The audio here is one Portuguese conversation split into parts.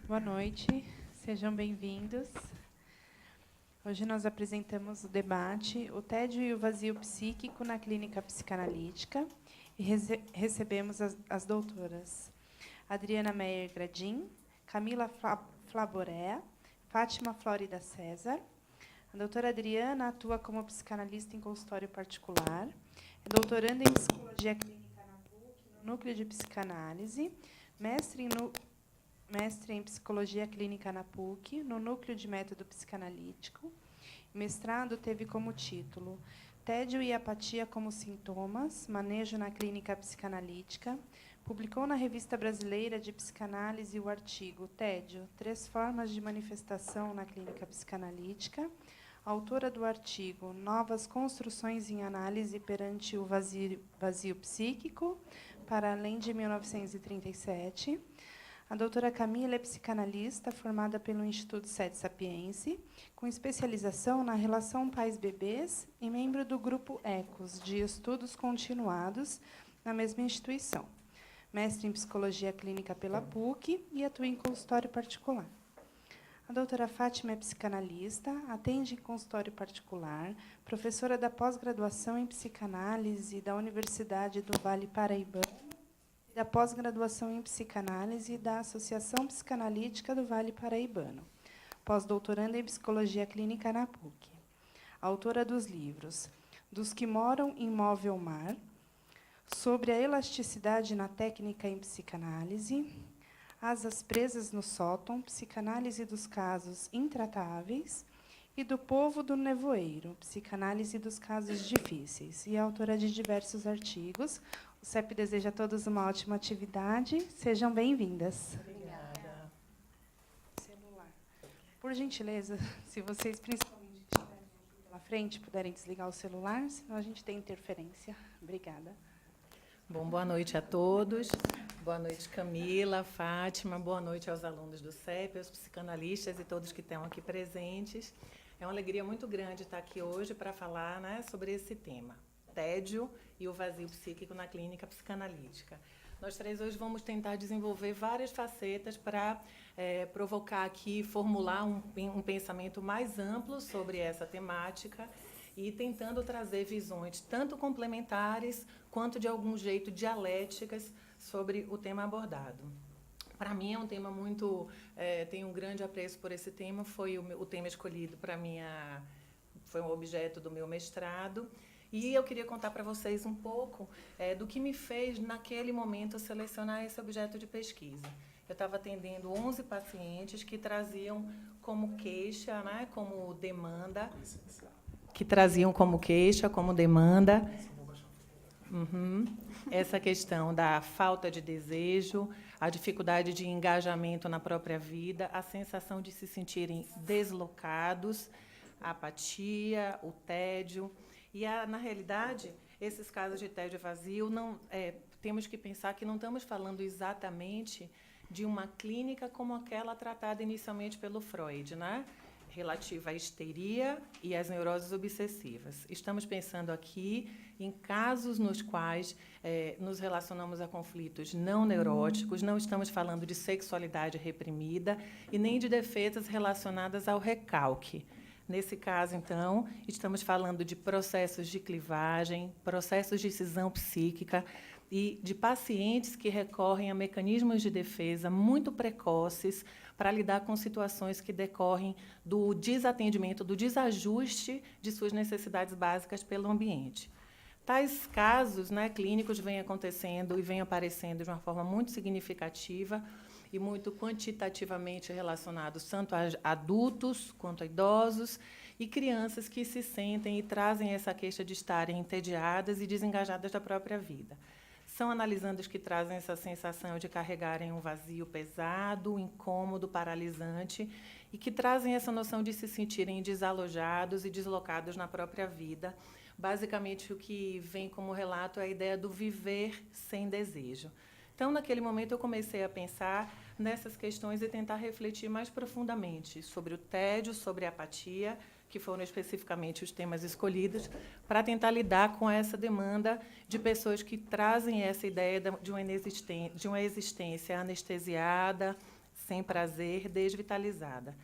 Boa noite, sejam bem-vindos. Hoje nós apresentamos o debate O Tédio e o Vazio Psíquico na Clínica Psicanalítica e recebemos as doutoras Adriana Meyer Gradim, Camila Flaborea, Fátima Flórida César. A doutora Adriana atua como psicanalista em consultório particular, é doutoranda em Psicologia Clínica na PUC, no Núcleo de Psicanálise, mestre em Psicologia Clínica na PUC, no Núcleo de Método Psicanalítico. O mestrado teve como título Tédio e Apatia como Sintomas, Manejo na Clínica Psicanalítica. Publicou na Revista Brasileira de Psicanálise o artigo Tédio, 3 formas de manifestação na Clínica Psicanalítica. Autora do artigo Novas construções em análise perante o vazio psíquico, para além de 1937. A doutora Camila é psicanalista, formada pelo Instituto Sede Sapiense, com especialização na relação pais-bebês e membro do Grupo ECOS, de estudos continuados, na mesma instituição. Mestre em Psicologia Clínica pela PUC e atua em consultório particular. A doutora Fátima é psicanalista, atende em consultório particular, professora da pós-graduação em psicanálise da Universidade do Vale Paraibano, da pós-graduação em psicanálise da Associação Psicanalítica do Vale Paraibano, pós-doutoranda em Psicologia Clínica na PUC. Autora dos livros Dos que moram em móvel mar, Sobre a elasticidade na técnica em psicanálise, Asas presas no sótão, psicanálise dos casos intratáveis, e Do povo do nevoeiro, psicanálise dos casos difíceis, e autora de diversos artigos. O CEP deseja a todos uma ótima atividade. Sejam bem-vindas. Obrigada. Celular. Por gentileza, se vocês principalmente estiverem aqui pela frente, puderem desligar o celular, senão a gente tem interferência. Obrigada. Bom, boa noite a todos. Boa noite, Camila, Fátima. Boa noite aos alunos do CEP, aos psicanalistas e todos que estão aqui presentes. É uma alegria muito grande estar aqui hoje para falar, né, sobre esse tema, tédio e o vazio psíquico na clínica psicanalítica. Nós três hoje vamos tentar desenvolver várias facetas para provocar aqui, formular um pensamento mais amplo sobre essa temática e tentando trazer visões tanto complementares quanto, de algum jeito, dialéticas sobre o tema abordado. Para mim é um tema muito... tenho um grande apreço por esse tema, foi o tema escolhido para foi um objeto do meu mestrado, e eu queria contar para vocês um pouco do que me fez, naquele momento, selecionar esse objeto de pesquisa. Eu estava atendendo 11 pacientes que traziam como queixa, né, como demanda... essa questão da falta de desejo, a dificuldade de engajamento na própria vida, a sensação de se sentirem deslocados, a apatia, o tédio. E, na realidade, esses casos de tédio e vazio, temos que pensar que não estamos falando exatamente de uma clínica como aquela tratada inicialmente pelo Freud, né? Relativa à histeria e às neuroses obsessivas. Estamos pensando aqui em casos nos quais nos relacionamos a conflitos não neuróticos, não estamos falando de sexualidade reprimida e nem de defesas relacionadas ao recalque. Nesse caso, então, estamos falando de processos de clivagem, processos de cisão psíquica e de pacientes que recorrem a mecanismos de defesa muito precoces para lidar com situações que decorrem do desatendimento, do desajuste de suas necessidades básicas pelo ambiente. Tais casos, né, clínicos vêm acontecendo e vêm aparecendo de uma forma muito significativa e muito quantitativamente relacionados tanto a adultos quanto a idosos e crianças que se sentem e trazem essa queixa de estarem entediadas e desengajadas da própria vida. São analisandos que trazem essa sensação de carregarem um vazio pesado, incômodo, paralisante, e que trazem essa noção de se sentirem desalojados e deslocados na própria vida. Basicamente, o que vem como relato é a ideia do viver sem desejo. Então, naquele momento, eu comecei a pensar nessas questões e tentar refletir mais profundamente sobre o tédio, sobre a apatia, que foram especificamente os temas escolhidos, para tentar lidar com essa demanda de pessoas que trazem essa ideia de uma existência anestesiada, sem prazer, desvitalizada.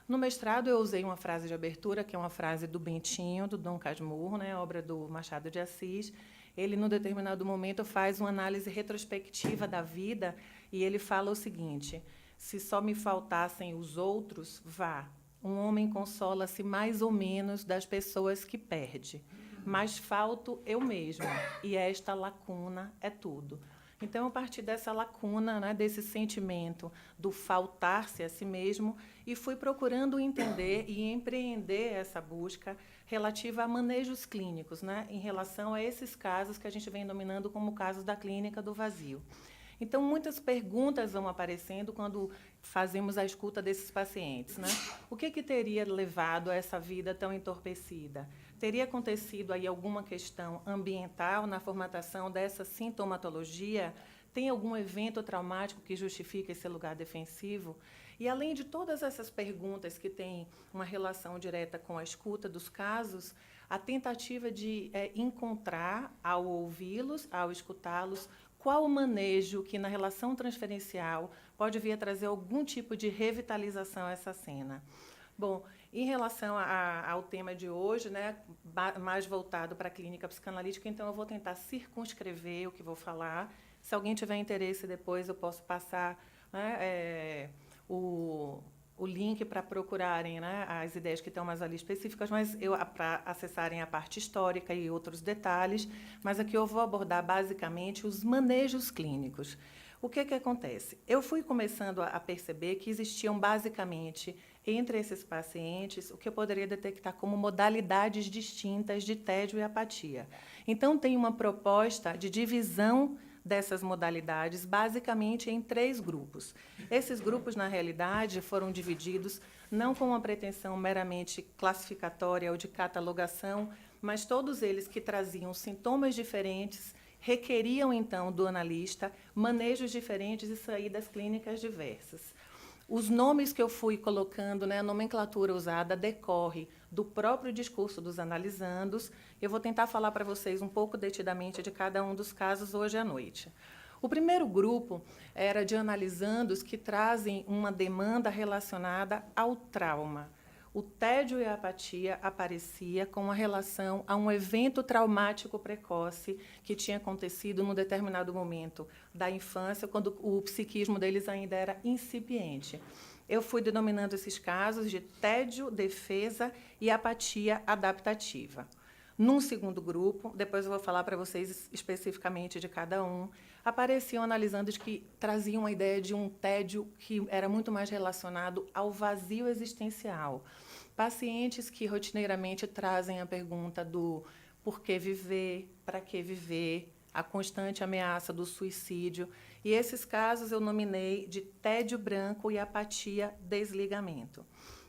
No mestrado, eu usei uma frase de abertura, que é uma frase do Bentinho, do Dom Casmurro, né, obra do Machado de Assis. Ele, num determinado momento, faz uma análise retrospectiva da vida e ele fala o seguinte: se só me faltassem os outros, vá. Um homem consola-se mais ou menos das pessoas que perde, mas falto eu mesmo, e esta lacuna é tudo. Então, a partir dessa lacuna, né, desse sentimento do faltar-se a si mesmo, e fui procurando entender e empreender essa busca relativa a manejos clínicos, né, em relação a esses casos que a gente vem dominando como casos da clínica do vazio. Então, muitas perguntas vão aparecendo quando fazemos a escuta desses pacientes, né? O que teria levado a essa vida tão entorpecida? Teria acontecido aí alguma questão ambiental na formatação dessa sintomatologia? Tem algum evento traumático que justifique esse lugar defensivo? E, além de todas essas perguntas que têm uma relação direta com a escuta dos casos, a tentativa de encontrar, ao ouvi-los, ao escutá-los, qual o manejo que, na relação transferencial, pode vir a trazer algum tipo de revitalização a essa cena. Bom, em relação ao tema de hoje, né, mais voltado para a clínica psicanalítica, então eu vou tentar circunscrever o que vou falar. Se alguém tiver interesse depois, eu posso passar, né, o link para procurarem, né, as ideias que estão mais ali específicas, mas para acessarem a parte histórica e outros detalhes. Mas aqui eu vou abordar basicamente os manejos clínicos. O que acontece? Eu fui começando a perceber que existiam basicamente entre esses pacientes o que eu poderia detectar como modalidades distintas de tédio e apatia. Então, tem uma proposta de divisão dessas modalidades, basicamente em 3 grupos. Esses grupos, na realidade, foram divididos não com uma pretensão meramente classificatória ou de catalogação, mas todos eles que traziam sintomas diferentes, requeriam, então, do analista manejos diferentes e saídas clínicas diversas. Os nomes que eu fui colocando, né, a nomenclatura usada, decorre do próprio discurso dos analisandos. Eu vou tentar falar para vocês um pouco detidamente de cada um dos casos hoje à noite. O primeiro grupo era de analisandos que trazem uma demanda relacionada ao trauma. O tédio e a apatia aparecia com uma relação a um evento traumático precoce que tinha acontecido num determinado momento da infância, quando o psiquismo deles ainda era incipiente. Eu fui denominando esses casos de tédio, defesa e apatia adaptativa. Num segundo grupo, depois eu vou falar para vocês especificamente de cada um, apareciam analisandos que traziam a ideia de um tédio que era muito mais relacionado ao vazio existencial. Pacientes que rotineiramente trazem a pergunta do por que viver, para que viver, a constante ameaça do suicídio. E esses casos eu nominei de tédio branco e apatia desligamento.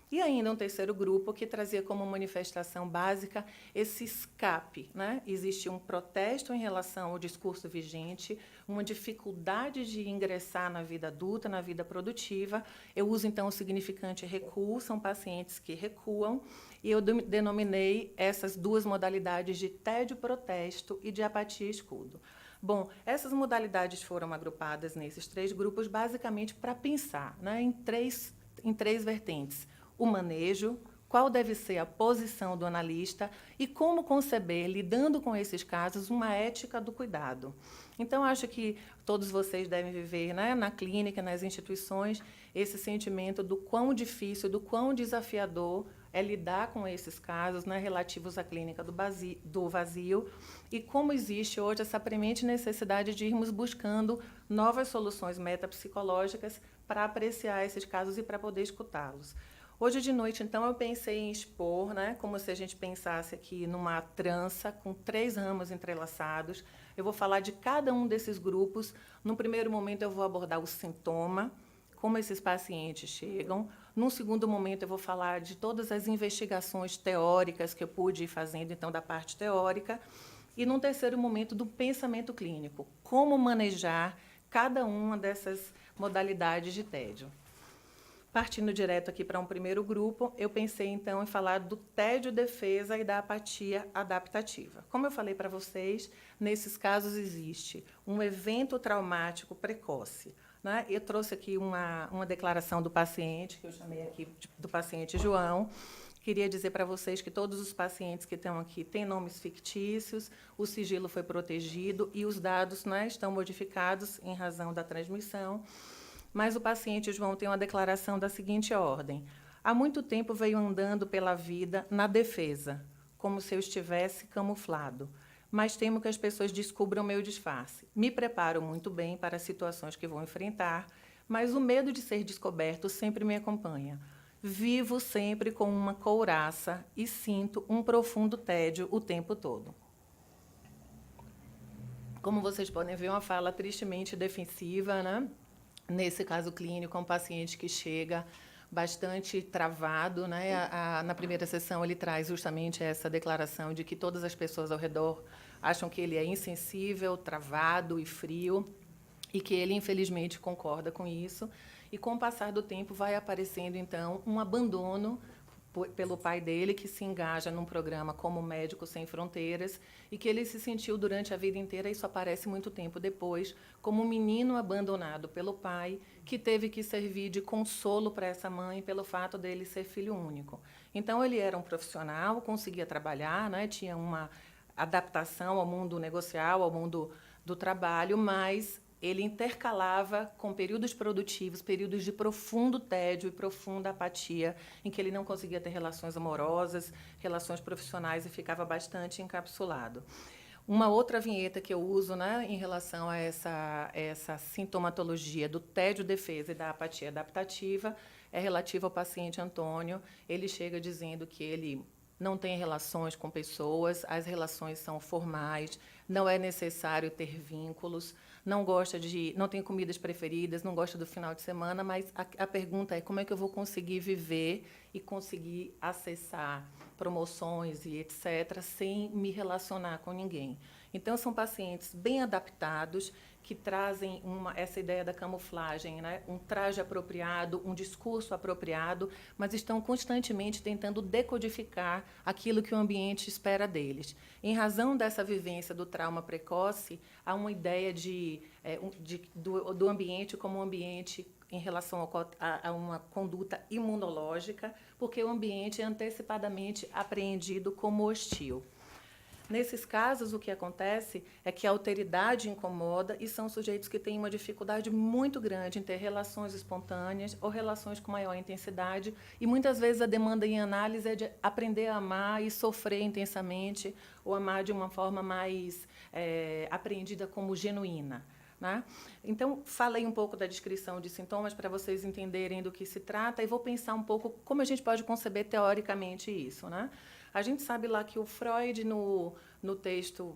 E ainda um terceiro grupo que trazia como manifestação básica esse escape, né? Existe um protesto em relação ao discurso vigente, uma dificuldade de ingressar na vida adulta, na vida produtiva. Eu uso, então, o significante recuo, são pacientes que recuam, e eu denominei essas 2 modalidades de tédio-protesto e de apatia-escudo. Bom, essas modalidades foram agrupadas nesses 3 grupos, basicamente para pensar, né, em três vertentes. O manejo, qual deve ser a posição do analista e como conceber, lidando com esses casos, uma ética do cuidado. Então, acho que todos vocês devem viver, né, na clínica, nas instituições, esse sentimento do quão difícil, do quão desafiador é lidar com esses casos, né, relativos à clínica do vazio e como existe hoje essa premente necessidade de irmos buscando novas soluções metapsicológicas para apreciar esses casos e para poder escutá-los. Hoje de noite, então, eu pensei em expor, né, como se a gente pensasse aqui numa trança com 3 ramos entrelaçados. Eu vou falar de cada um desses grupos. No primeiro momento, eu vou abordar o sintoma, como esses pacientes chegam. Num segundo momento, eu vou falar de todas as investigações teóricas que eu pude ir fazendo, então, da parte teórica. E, num terceiro momento, do pensamento clínico, como manejar cada uma dessas modalidades de tédio. Partindo direto aqui para um primeiro grupo, eu pensei, então, em falar do tédio-defesa e da apatia adaptativa. Como eu falei para vocês, nesses casos existe um evento traumático precoce. né? Eu trouxe aqui uma declaração do paciente, que eu chamei aqui do paciente João. Queria dizer para vocês que todos os pacientes que estão aqui têm nomes fictícios, o sigilo foi protegido e os dados, né, estão modificados em razão da transmissão. Mas o paciente João tem uma declaração da seguinte ordem: há muito tempo veio andando pela vida na defesa, como se eu estivesse camuflado. Mas temo que as pessoas descubram meu disfarce. Me preparo muito bem para as situações que vou enfrentar, mas o medo de ser descoberto sempre me acompanha. Vivo sempre com uma couraça e sinto um profundo tédio o tempo todo. Como vocês podem ver, uma fala tristemente defensiva, né? Nesse caso clínico, é um paciente que chega bastante travado, né? Na primeira sessão, ele traz justamente essa declaração de que todas as pessoas ao redor acham que ele é insensível, travado e frio, e que ele, infelizmente, concorda com isso. E, com o passar do tempo, vai aparecendo, então, um abandono pelo pai dele, que se engaja num programa como Médicos Sem Fronteiras, e que ele se sentiu durante a vida inteira, isso aparece muito tempo depois, como um menino abandonado pelo pai, que teve que servir de consolo para essa mãe pelo fato dele ser filho único. Então, ele era um profissional, conseguia trabalhar, né, tinha uma adaptação ao mundo negocial, ao mundo do trabalho, mas ele intercalava com períodos produtivos, períodos de profundo tédio e profunda apatia, em que ele não conseguia ter relações amorosas, relações profissionais e ficava bastante encapsulado. Uma outra vinheta que eu uso, né, em relação a essa sintomatologia do tédio-defesa e da apatia adaptativa é relativa ao paciente Antônio. Ele chega dizendo que ele não tem relações com pessoas, as relações são formais, não é necessário ter vínculos, não tem comidas preferidas, não gosta do final de semana, mas a pergunta é como é que eu vou conseguir viver e conseguir acessar promoções e etc., sem me relacionar com ninguém. Então, são pacientes bem adaptados, que trazem essa ideia da camuflagem, né? Um traje apropriado, um discurso apropriado, mas estão constantemente tentando decodificar aquilo que o ambiente espera deles. Em razão dessa vivência do trauma precoce, há uma ideia do ambiente como um ambiente em relação a uma conduta imunológica, porque o ambiente é antecipadamente apreendido como hostil. Nesses casos, o que acontece é que a alteridade incomoda e são sujeitos que têm uma dificuldade muito grande em ter relações espontâneas ou relações com maior intensidade, e muitas vezes a demanda em análise é de aprender a amar e sofrer intensamente, ou amar de uma forma mais apreendida como genuína, né? Então, falei um pouco da descrição de sintomas para vocês entenderem do que se trata, e vou pensar um pouco como a gente pode conceber teoricamente isso, né? A gente sabe lá que o Freud, no texto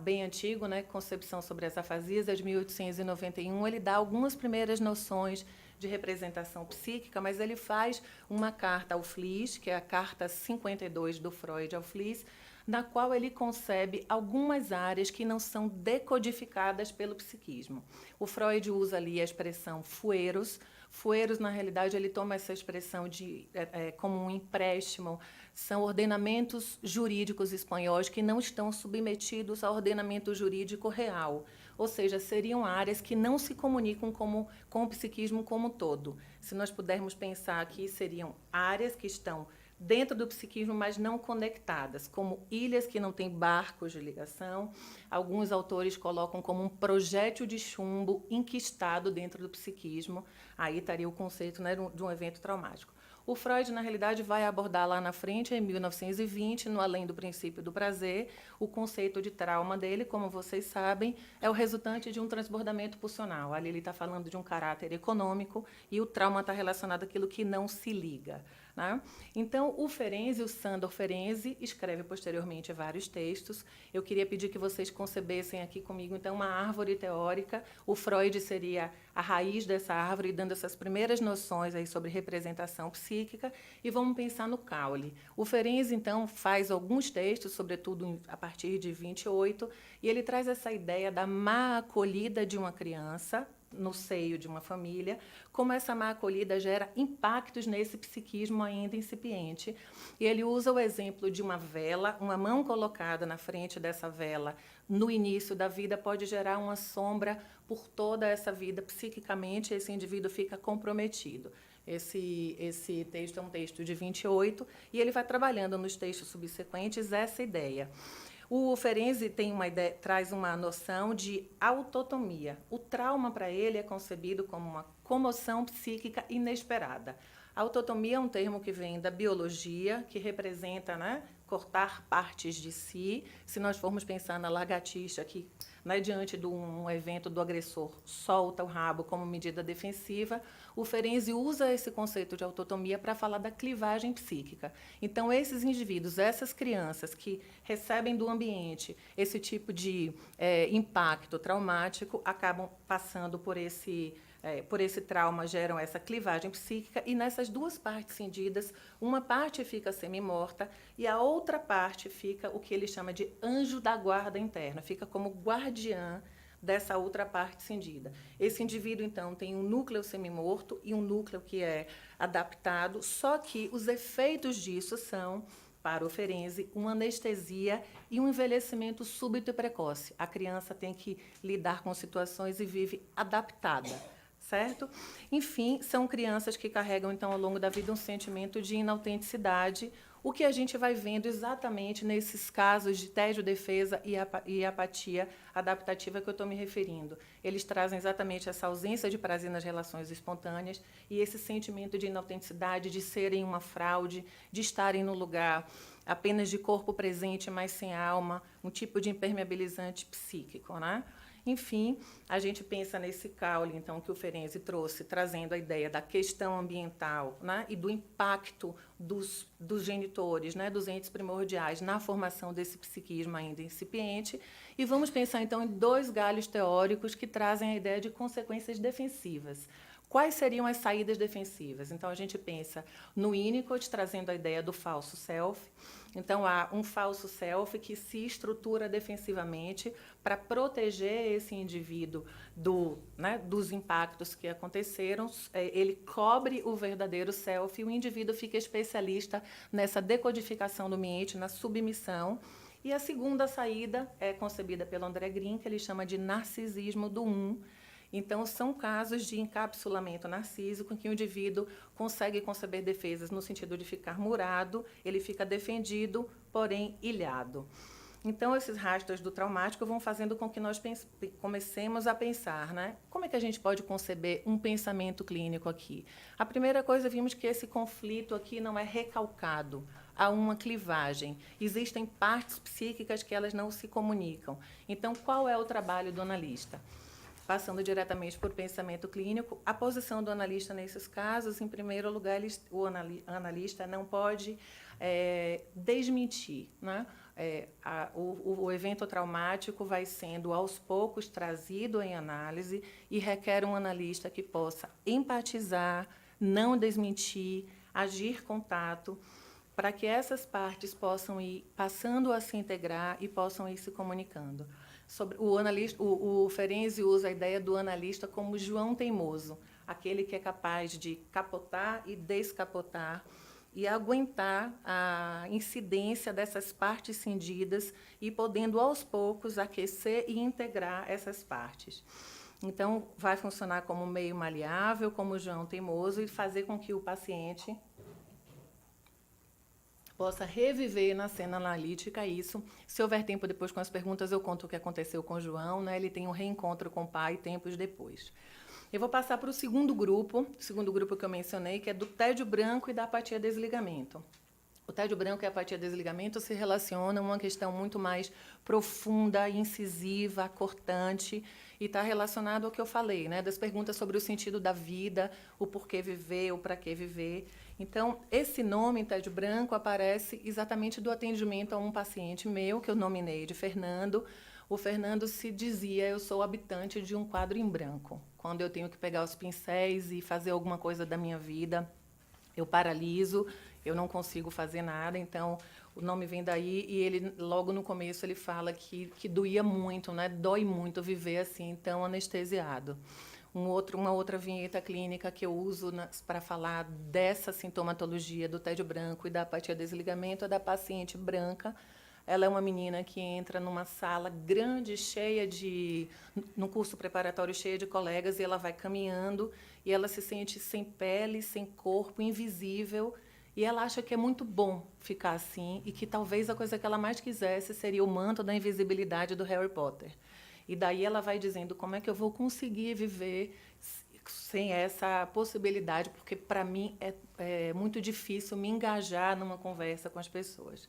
bem antigo, né, Concepção sobre as Afasias, é de 1891, ele dá algumas primeiras noções de representação psíquica, mas ele faz uma carta ao Fliess, que é a carta 52 do Freud ao Fliess, na qual ele concebe algumas áreas que não são decodificadas pelo psiquismo. O Freud usa ali a expressão fueros. Fueros, na realidade, ele toma essa expressão como um empréstimo. São ordenamentos jurídicos espanhóis que não estão submetidos ao ordenamento jurídico real. Ou seja, seriam áreas que não se comunicam com o psiquismo como um todo. Se nós pudermos pensar aqui, seriam áreas que estão dentro do psiquismo, mas não conectadas, como ilhas que não têm barcos de ligação. Alguns autores colocam como um projétil de chumbo enquistado dentro do psiquismo. Aí estaria o conceito, né, de um evento traumático. O Freud, na realidade, vai abordar lá na frente, em 1920, no Além do Princípio do Prazer, o conceito de trauma dele, como vocês sabem, é o resultante de um transbordamento pulsional. Ali ele está falando de um caráter econômico e o trauma está relacionado àquilo que não se liga, né? Então, o Ferenczi, o Sándor Ferenczi, escreve posteriormente vários textos. Eu queria pedir que vocês concebessem aqui comigo, então, uma árvore teórica. O Freud seria a raiz dessa árvore, dando essas primeiras noções aí sobre representação psíquica, e vamos pensar no caule. O Ferenczi, então, faz alguns textos, sobretudo a partir de 28, e ele traz essa ideia da má acolhida de uma criança, no seio de uma família, como essa má acolhida gera impactos nesse psiquismo ainda incipiente. E ele usa o exemplo de uma vela, uma mão colocada na frente dessa vela no início da vida pode gerar uma sombra por toda essa vida. Psiquicamente, esse indivíduo fica comprometido. Esse texto é um texto de 28, e ele vai trabalhando nos textos subsequentes essa ideia. O Ferenczi traz uma noção de autotomia. O trauma, para ele, é concebido como uma comoção psíquica inesperada. A autotomia é um termo que vem da biologia, que representa, né, cortar partes de si. Se nós formos pensar na lagartixa, que, né, diante de um evento do agressor, solta o rabo como medida defensiva, o Ferenczi usa esse conceito de autotomia para falar da clivagem psíquica. Então, esses indivíduos, essas crianças que recebem do ambiente esse tipo de impacto traumático, acabam passando por esse trauma, geram essa clivagem psíquica, e nessas duas partes cindidas, uma parte fica semi-morta e a outra parte fica o que ele chama de anjo da guarda interna, fica como guardiã dessa outra parte cindida. Esse indivíduo, então, tem um núcleo semimorto e um núcleo que é adaptado, só que os efeitos disso são, para o Ferenczi, uma anestesia e um envelhecimento súbito e precoce. A criança tem que lidar com situações e vive adaptada, certo? Enfim, são crianças que carregam, então, ao longo da vida, um sentimento de inautenticidade, o que a gente vai vendo exatamente nesses casos de tédio, defesa e apatia adaptativa que eu estou me referindo. Eles trazem exatamente essa ausência de prazer nas relações espontâneas e esse sentimento de inautenticidade, de serem uma fraude, de estarem no lugar apenas de corpo presente, mas sem alma, um tipo de impermeabilizante psíquico, né? Enfim, a gente pensa nesse caule, então, que o Ferenczi trouxe, trazendo a ideia da questão ambiental, né, e do impacto dos genitores, né, dos entes primordiais, na formação desse psiquismo ainda incipiente. E vamos pensar, então, em dois galhos teóricos que trazem a ideia de consequências defensivas. Quais seriam as saídas defensivas? Então, a gente pensa no Winnicott, trazendo a ideia do falso self. Então, há um falso self que se estrutura defensivamente para proteger esse indivíduo dos impactos que aconteceram. Ele cobre o verdadeiro self e o indivíduo fica especialista nessa decodificação do ambiente, na submissão. E a segunda saída é concebida pelo André Green, que ele chama de narcisismo do Então, são casos de encapsulamento narcísico em que o indivíduo consegue conceber defesas no sentido de ficar murado, ele fica defendido, porém ilhado. Então, esses rastros do traumático vão fazendo com que nós comecemos a pensar, né? Como é que a gente pode conceber um pensamento clínico aqui? A primeira coisa, vimos que esse conflito aqui não é recalcado, há uma clivagem. Existem partes psíquicas que elas não se comunicam. Então, qual é o trabalho do analista? Passando diretamente por pensamento clínico, a posição do analista nesses casos, em primeiro lugar, o analista não pode desmentir, né? O evento traumático vai sendo, aos poucos, trazido em análise e requer um analista que possa empatizar, não desmentir, agir contato, para que essas partes possam ir passando a se integrar e possam ir se comunicando. O Ferenczi usa a ideia do analista como João teimoso, aquele que é capaz de capotar e descapotar e aguentar a incidência dessas partes cindidas e podendo, aos poucos, aquecer e integrar essas partes. Então, vai funcionar como meio maleável, como João teimoso, e fazer com que o paciente possa reviver na cena analítica isso. Se houver tempo depois com as perguntas, eu conto o que aconteceu com o João, né? Ele tem um reencontro com o pai tempos depois. Eu vou passar para o segundo grupo que eu mencionei, que é do tédio branco e da apatia-desligamento. O tédio branco e a apatia-desligamento se relacionam a uma questão muito mais profunda, incisiva, cortante, e está relacionado ao que eu falei, né? Das perguntas sobre o sentido da vida, o porquê viver, o para que viver. Então, esse nome, tédio branco, aparece exatamente do atendimento a um paciente meu, que eu nominei de Fernando. O Fernando se dizia, eu sou habitante de um quadro em branco. Quando eu tenho que pegar os pincéis e fazer alguma coisa da minha vida, eu paraliso, eu não consigo fazer nada. Então, o nome vem daí, e ele, logo no começo, ele fala que doía muito, né? Dói muito viver assim, tão anestesiado. Uma outra vinheta clínica que eu uso para falar dessa sintomatologia do tédio branco e da apatia desligamento é da paciente branca. Ela é uma menina que entra numa sala grande, num curso preparatório cheia de colegas, e ela vai caminhando e ela se sente sem pele, sem corpo, invisível, e ela acha que é muito bom ficar assim e que talvez a coisa que ela mais quisesse seria o manto da invisibilidade do Harry Potter. E daí ela vai dizendo: como é que eu vou conseguir viver sem essa possibilidade, porque para mim é muito difícil me engajar numa conversa com as pessoas.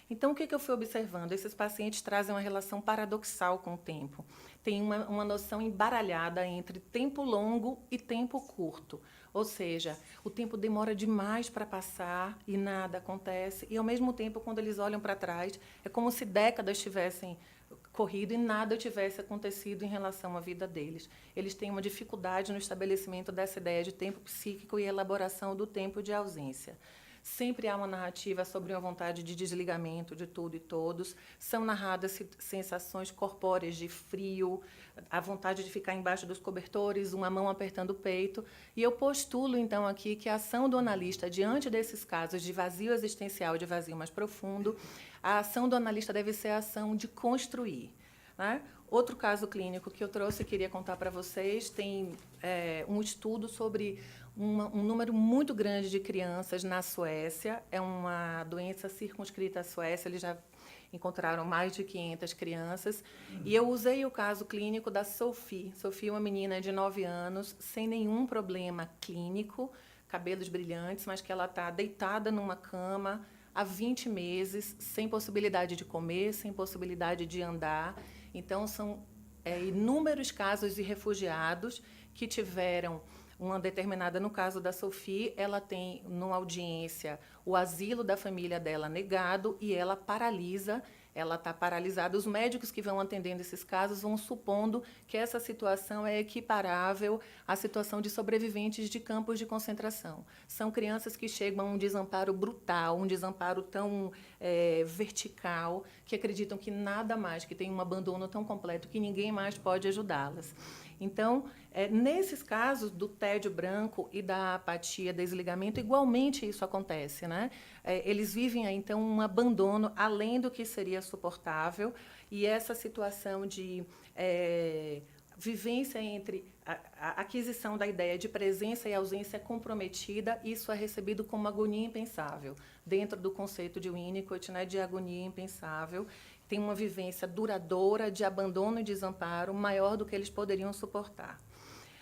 Então, o que eu fui observando? Esses pacientes trazem uma relação paradoxal com o tempo. Tem uma noção embaralhada entre tempo longo e tempo curto. Ou seja, o tempo demora demais para passar e nada acontece. E, ao mesmo tempo, quando eles olham para trás, é como se décadas tivessem corrido e nada tivesse acontecido em relação à vida deles. Eles têm uma dificuldade no estabelecimento dessa ideia de tempo psíquico e elaboração do tempo de ausência. Sempre há uma narrativa sobre uma vontade de desligamento de tudo e todos. São narradas sensações corpóreas de frio, a vontade de ficar embaixo dos cobertores, uma mão apertando o peito. E eu postulo, então, aqui que a ação do analista, diante desses casos de vazio existencial, de vazio mais profundo, a ação do analista deve ser a ação de construir, né? Outro caso clínico que eu trouxe e queria contar para vocês, tem um estudo sobre um número muito grande de crianças na Suécia. É uma doença circunscrita à Suécia, eles já encontraram mais de 500 crianças. E eu usei o caso clínico da Sophie. Sophie é uma menina de 9 anos, sem nenhum problema clínico, cabelos brilhantes, mas que ela está deitada numa cama há 20 meses, sem possibilidade de comer, sem possibilidade de andar. Então, são inúmeros casos de refugiados que tiveram uma determinada, no caso da Sophie, ela tem, numa audiência, o asilo da família dela negado e ela paralisa, ela está paralisada. Os médicos que vão atendendo esses casos vão supondo que essa situação é equiparável à situação de sobreviventes de campos de concentração. São crianças que chegam a um desamparo brutal, um desamparo tão vertical, que acreditam que nada mais, que tem um abandono tão completo que ninguém mais pode ajudá-las. Então, nesses casos do tédio branco e da apatia, desligamento, igualmente isso acontece, né? Eles vivem, então, um abandono além do que seria suportável, e essa situação de vivência entre a aquisição da ideia de presença e ausência comprometida, isso é recebido como agonia impensável, dentro do conceito de Winnicott, né, de agonia impensável. Tem uma vivência duradoura de abandono e desamparo maior do que eles poderiam suportar.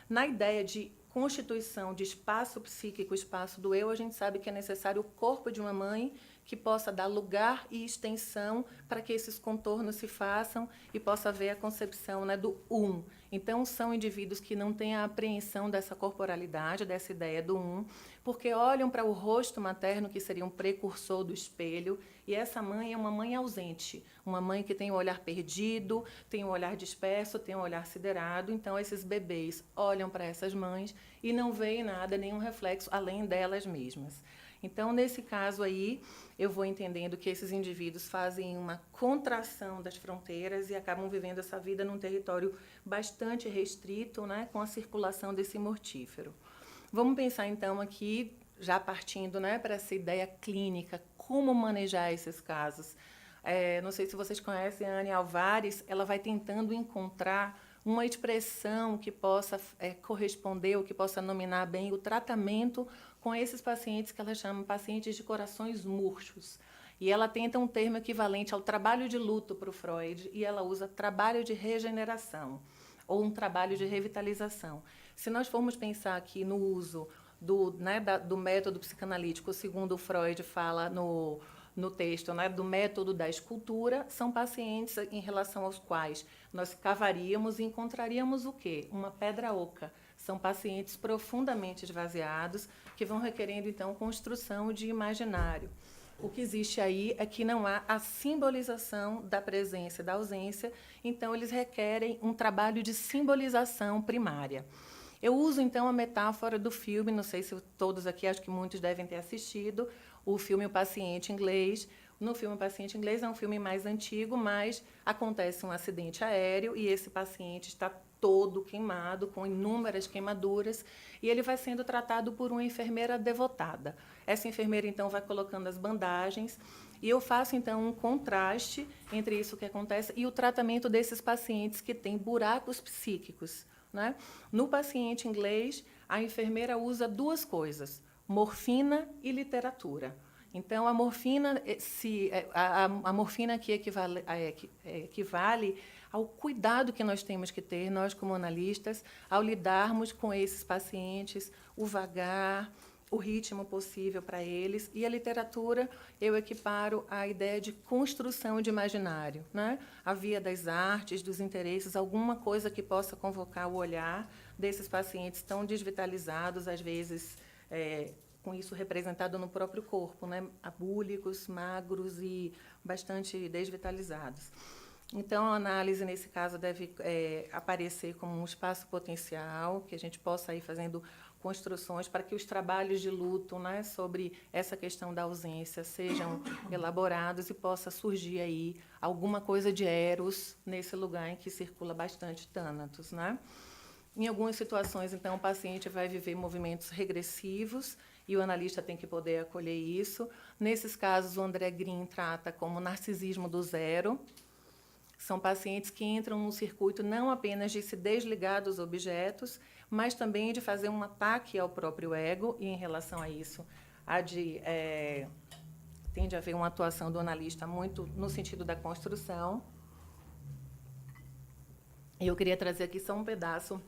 Na ideia de constituição de espaço psíquico, espaço do eu, a gente sabe que é necessário o corpo de uma mãe que possa dar lugar e extensão para que esses contornos se façam e possa haver a concepção, né, do um. Então, são indivíduos que não têm a apreensão dessa corporalidade, dessa ideia do um, porque olham para o rosto materno, que seria um precursor do espelho, e essa mãe é uma mãe ausente, uma mãe que tem um olhar perdido, tem um olhar disperso, tem um olhar siderado. Então, esses bebês olham para essas mães e não veem nada, nenhum reflexo além delas mesmas. Então, nesse caso aí, eu vou entendendo que esses indivíduos fazem uma contração das fronteiras e acabam vivendo essa vida num território bastante restrito, né, com a circulação desse mortífero. Vamos pensar, então, aqui, já partindo, né, para essa ideia clínica, como manejar esses casos. Não sei se vocês conhecem a Anne Alvares, ela vai tentando encontrar uma expressão que possa corresponder ou que possa nominar bem o tratamento com esses pacientes que ela chama pacientes de corações murchos. E ela tenta um termo equivalente ao trabalho de luto para o Freud, e ela usa trabalho de regeneração, ou um trabalho de revitalização. Se nós formos pensar aqui no uso do método psicanalítico, segundo o Freud fala no texto, né, do método da escultura, são pacientes em relação aos quais nós cavaríamos e encontraríamos o quê? Uma pedra oca. São pacientes profundamente esvaziados que vão requerendo, então, construção de imaginário. O que existe aí é que não há a simbolização da presença e da ausência, então eles requerem um trabalho de simbolização primária. Eu uso, então, a metáfora do filme, não sei se todos aqui, acho que muitos devem ter assistido, o filme O Paciente Inglês. No filme O Paciente Inglês é um filme mais antigo, mas acontece um acidente aéreo e esse paciente está todo queimado, com inúmeras queimaduras, e ele vai sendo tratado por uma enfermeira devotada. Essa enfermeira, então, vai colocando as bandagens, e eu faço, então, um contraste entre isso que acontece e o tratamento desses pacientes que têm buracos psíquicos, né? No paciente inglês, a enfermeira usa duas coisas, morfina e literatura. Então, a morfina, a morfina aqui equivale ao cuidado que nós temos que ter, nós como analistas, ao lidarmos com esses pacientes, o vagar, o ritmo possível para eles. E a literatura, eu equiparo à ideia de construção de imaginário, né? A via das artes, dos interesses, alguma coisa que possa convocar o olhar desses pacientes tão desvitalizados, às vezes, com isso representado no próprio corpo, né? Abúlicos, magros e bastante desvitalizados. Então, a análise, nesse caso, deve aparecer como um espaço potencial, que a gente possa ir fazendo construções para que os trabalhos de luto, né, sobre essa questão da ausência sejam elaborados e possa surgir aí alguma coisa de Eros nesse lugar em que circula bastante Thanatos, né? Em algumas situações, então, o paciente vai viver movimentos regressivos e o analista tem que poder acolher isso. Nesses casos, o André Green trata como narcisismo do zero. São pacientes que entram no circuito não apenas de se desligar dos objetos, mas também de fazer um ataque ao próprio ego, e, em relação a isso, tende a haver uma atuação do analista muito no sentido da construção. E eu queria trazer aqui só um pedaço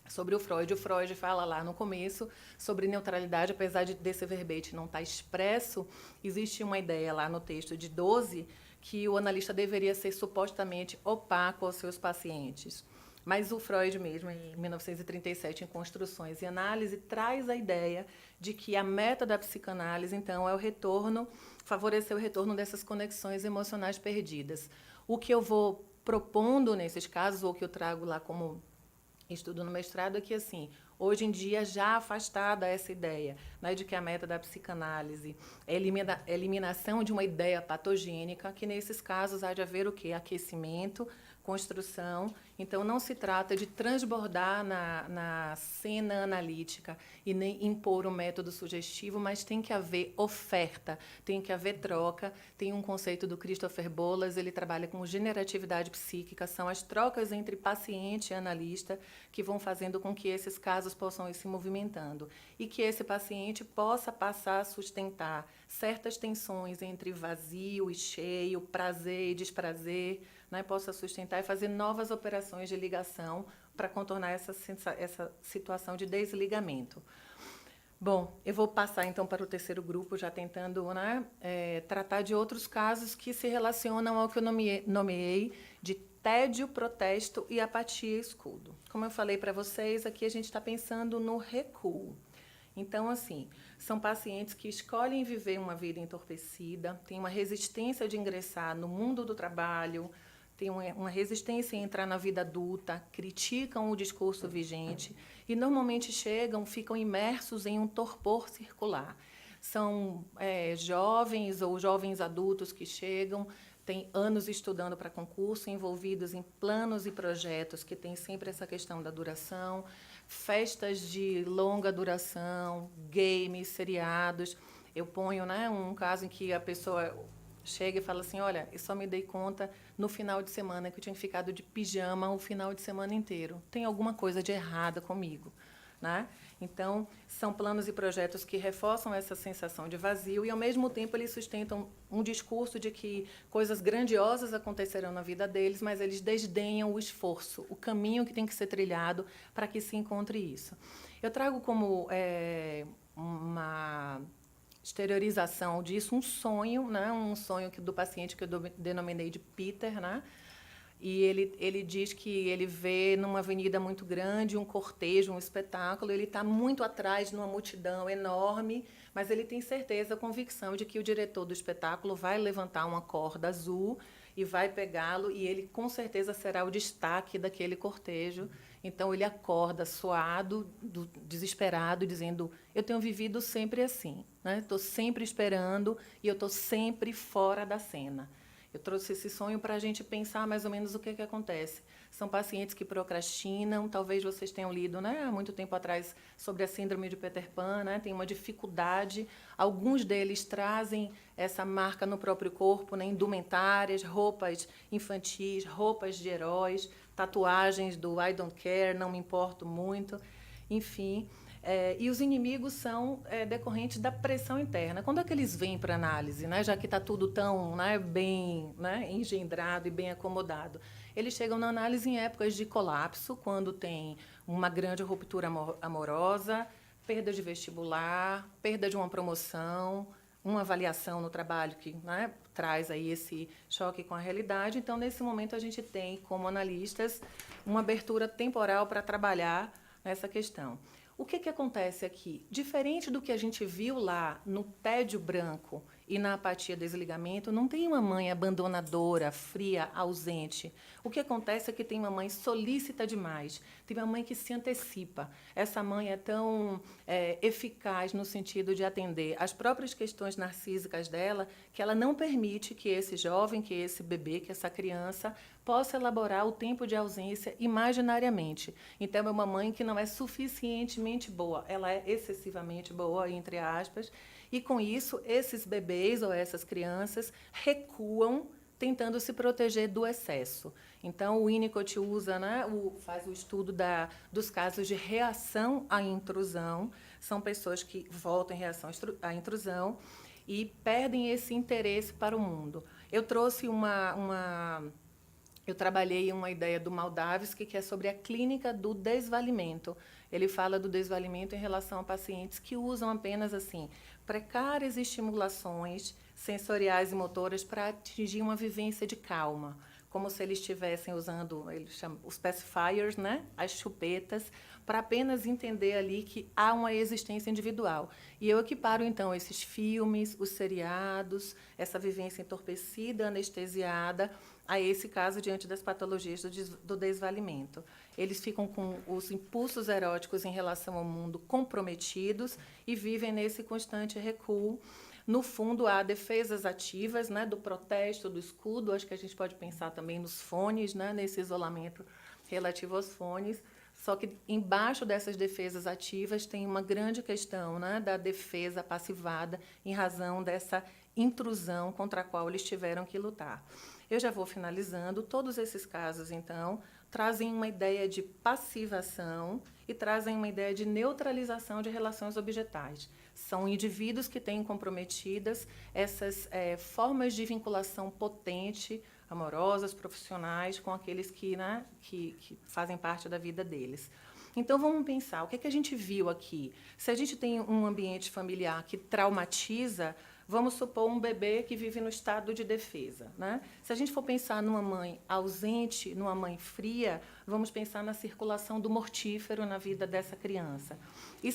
sobre o Freud. O Freud fala lá no começo sobre neutralidade, apesar desse verbete não estar expresso, existe uma ideia lá no texto de 12 que o analista deveria ser supostamente opaco aos seus pacientes. Mas o Freud mesmo, em 1937, em Construções e Análise, traz a ideia de que a meta da psicanálise, então, é o retorno, favorecer o retorno dessas conexões emocionais perdidas. O que eu vou propondo nesses casos, ou que eu trago lá como estudo no mestrado, é que, assim, hoje em dia, já afastada essa ideia, né, de que a meta da psicanálise é a eliminação de uma ideia patogênica, que, nesses casos, há de haver o quê? Aquecimento, construção. Então, não se trata de transbordar na cena analítica e nem impor um método sugestivo, mas tem que haver oferta, tem que haver troca. Tem um conceito do Christopher Bollas, ele trabalha com generatividade psíquica, são as trocas entre paciente e analista que vão fazendo com que esses casos possam ir se movimentando e que esse paciente possa passar a sustentar certas tensões entre vazio e cheio, prazer e desprazer, né, possa sustentar e fazer novas operações de ligação para contornar essa situação de desligamento. Bom, eu vou passar, então, para o terceiro grupo, já tentando, né, tratar de outros casos que se relacionam ao que eu nomeei de tédio, protesto e apatia escudo. Como eu falei para vocês, aqui a gente está pensando no recuo. Então, assim, são pacientes que escolhem viver uma vida entorpecida, têm uma resistência de ingressar no mundo do trabalho, têm uma resistência em entrar na vida adulta, criticam o discurso vigente e, normalmente, ficam imersos em um torpor circular. São jovens ou jovens adultos que chegam, têm anos estudando para concurso, envolvidos em planos e projetos que têm sempre essa questão da duração, festas de longa duração, games, seriados. Eu ponho, né, um caso em que a pessoa chega e fala assim, olha, eu só me dei conta no final de semana que eu tinha ficado de pijama o final de semana inteiro. Tem alguma coisa de errada comigo, né? Então, são planos e projetos que reforçam essa sensação de vazio e, ao mesmo tempo, eles sustentam um discurso de que coisas grandiosas acontecerão na vida deles, mas eles desdenham o esforço, o caminho que tem que ser trilhado para que se encontre isso. Eu trago como uma exteriorização disso um sonho, né? Um sonho do paciente que eu denominei de Peter, né? E ele diz que ele vê numa avenida muito grande um cortejo, um espetáculo, ele está muito atrás numa multidão enorme, mas ele tem certeza, convicção de que o diretor do espetáculo vai levantar uma corda azul e vai pegá-lo, e ele com certeza será o destaque daquele cortejo. Então ele acorda suado, desesperado, dizendo, eu tenho vivido sempre assim, né? Estou sempre esperando e eu estou sempre fora da cena. Eu trouxe esse sonho para a gente pensar mais ou menos o que acontece. São pacientes que procrastinam, talvez vocês tenham lido, né, há muito tempo atrás, sobre a síndrome de Peter Pan, né, tem uma dificuldade. Alguns deles trazem essa marca no próprio corpo, né, indumentárias, roupas infantis, roupas de heróis, tatuagens do I don't care, não me importo muito, enfim. E os inimigos são decorrentes da pressão interna. Quando é que eles vêm para análise, né, já que está tudo tão, né, bem, né, engendrado e bem acomodado? Eles chegam na análise em épocas de colapso, quando tem uma grande ruptura amorosa, perda de vestibular, perda de uma promoção, uma avaliação no trabalho que, né, traz aí esse choque com a realidade. Então, nesse momento, a gente tem, como analistas, uma abertura temporal para trabalhar nessa questão. O que acontece aqui? Diferente do que a gente viu lá no tédio branco e na apatia desligamento, não tem uma mãe abandonadora, fria, ausente. O que acontece é que tem uma mãe solícita demais, tem uma mãe que se antecipa. Essa mãe é tão eficaz no sentido de atender às próprias questões narcísicas dela, que ela não permite que esse jovem, que esse bebê, que essa criança possa elaborar o tempo de ausência imaginariamente. Então, é uma mãe que não é suficientemente boa, ela é excessivamente boa, entre aspas, e, com isso, esses bebês ou essas crianças recuam tentando se proteger do excesso. Então, o Winnicott usa, né, faz o estudo dos casos de reação à intrusão. São pessoas que voltam em reação à intrusão e perdem esse interesse para o mundo. Eu trouxe eu trabalhei uma ideia do Moldavsky, que é sobre a clínica do desvalimento. Ele fala do desvalimento em relação a pacientes que usam apenas assim precárias estimulações sensoriais e motoras para atingir uma vivência de calma, como se eles estivessem usando, eles chamam os pacifiers, né, as chupetas, para apenas entender ali que há uma existência individual. E eu equiparo, então, esses filmes, os seriados, essa vivência entorpecida, anestesiada, a esse caso diante das patologias do desvalimento. Eles ficam com os impulsos eróticos em relação ao mundo comprometidos e vivem nesse constante recuo. No fundo, há defesas ativas, né, do protesto, do escudo. Acho que a gente pode pensar também nos fones, né, nesse isolamento relativo aos fones. Só que embaixo dessas defesas ativas tem uma grande questão, né, da defesa passivada em razão dessa intrusão contra a qual eles tiveram que lutar. Eu já vou finalizando. Todos esses casos, então, trazem uma ideia de passivação e trazem uma ideia de neutralização de relações objetais. São indivíduos que têm comprometidas essas formas de vinculação potente, amorosas, profissionais, com aqueles que fazem parte da vida deles. Então, vamos pensar, o que a gente viu aqui? Se a gente tem um ambiente familiar que traumatiza, vamos supor um bebê que vive no estado de defesa, né? Se a gente for pensar numa mãe ausente, numa mãe fria, vamos pensar na circulação do mortífero na vida dessa criança. E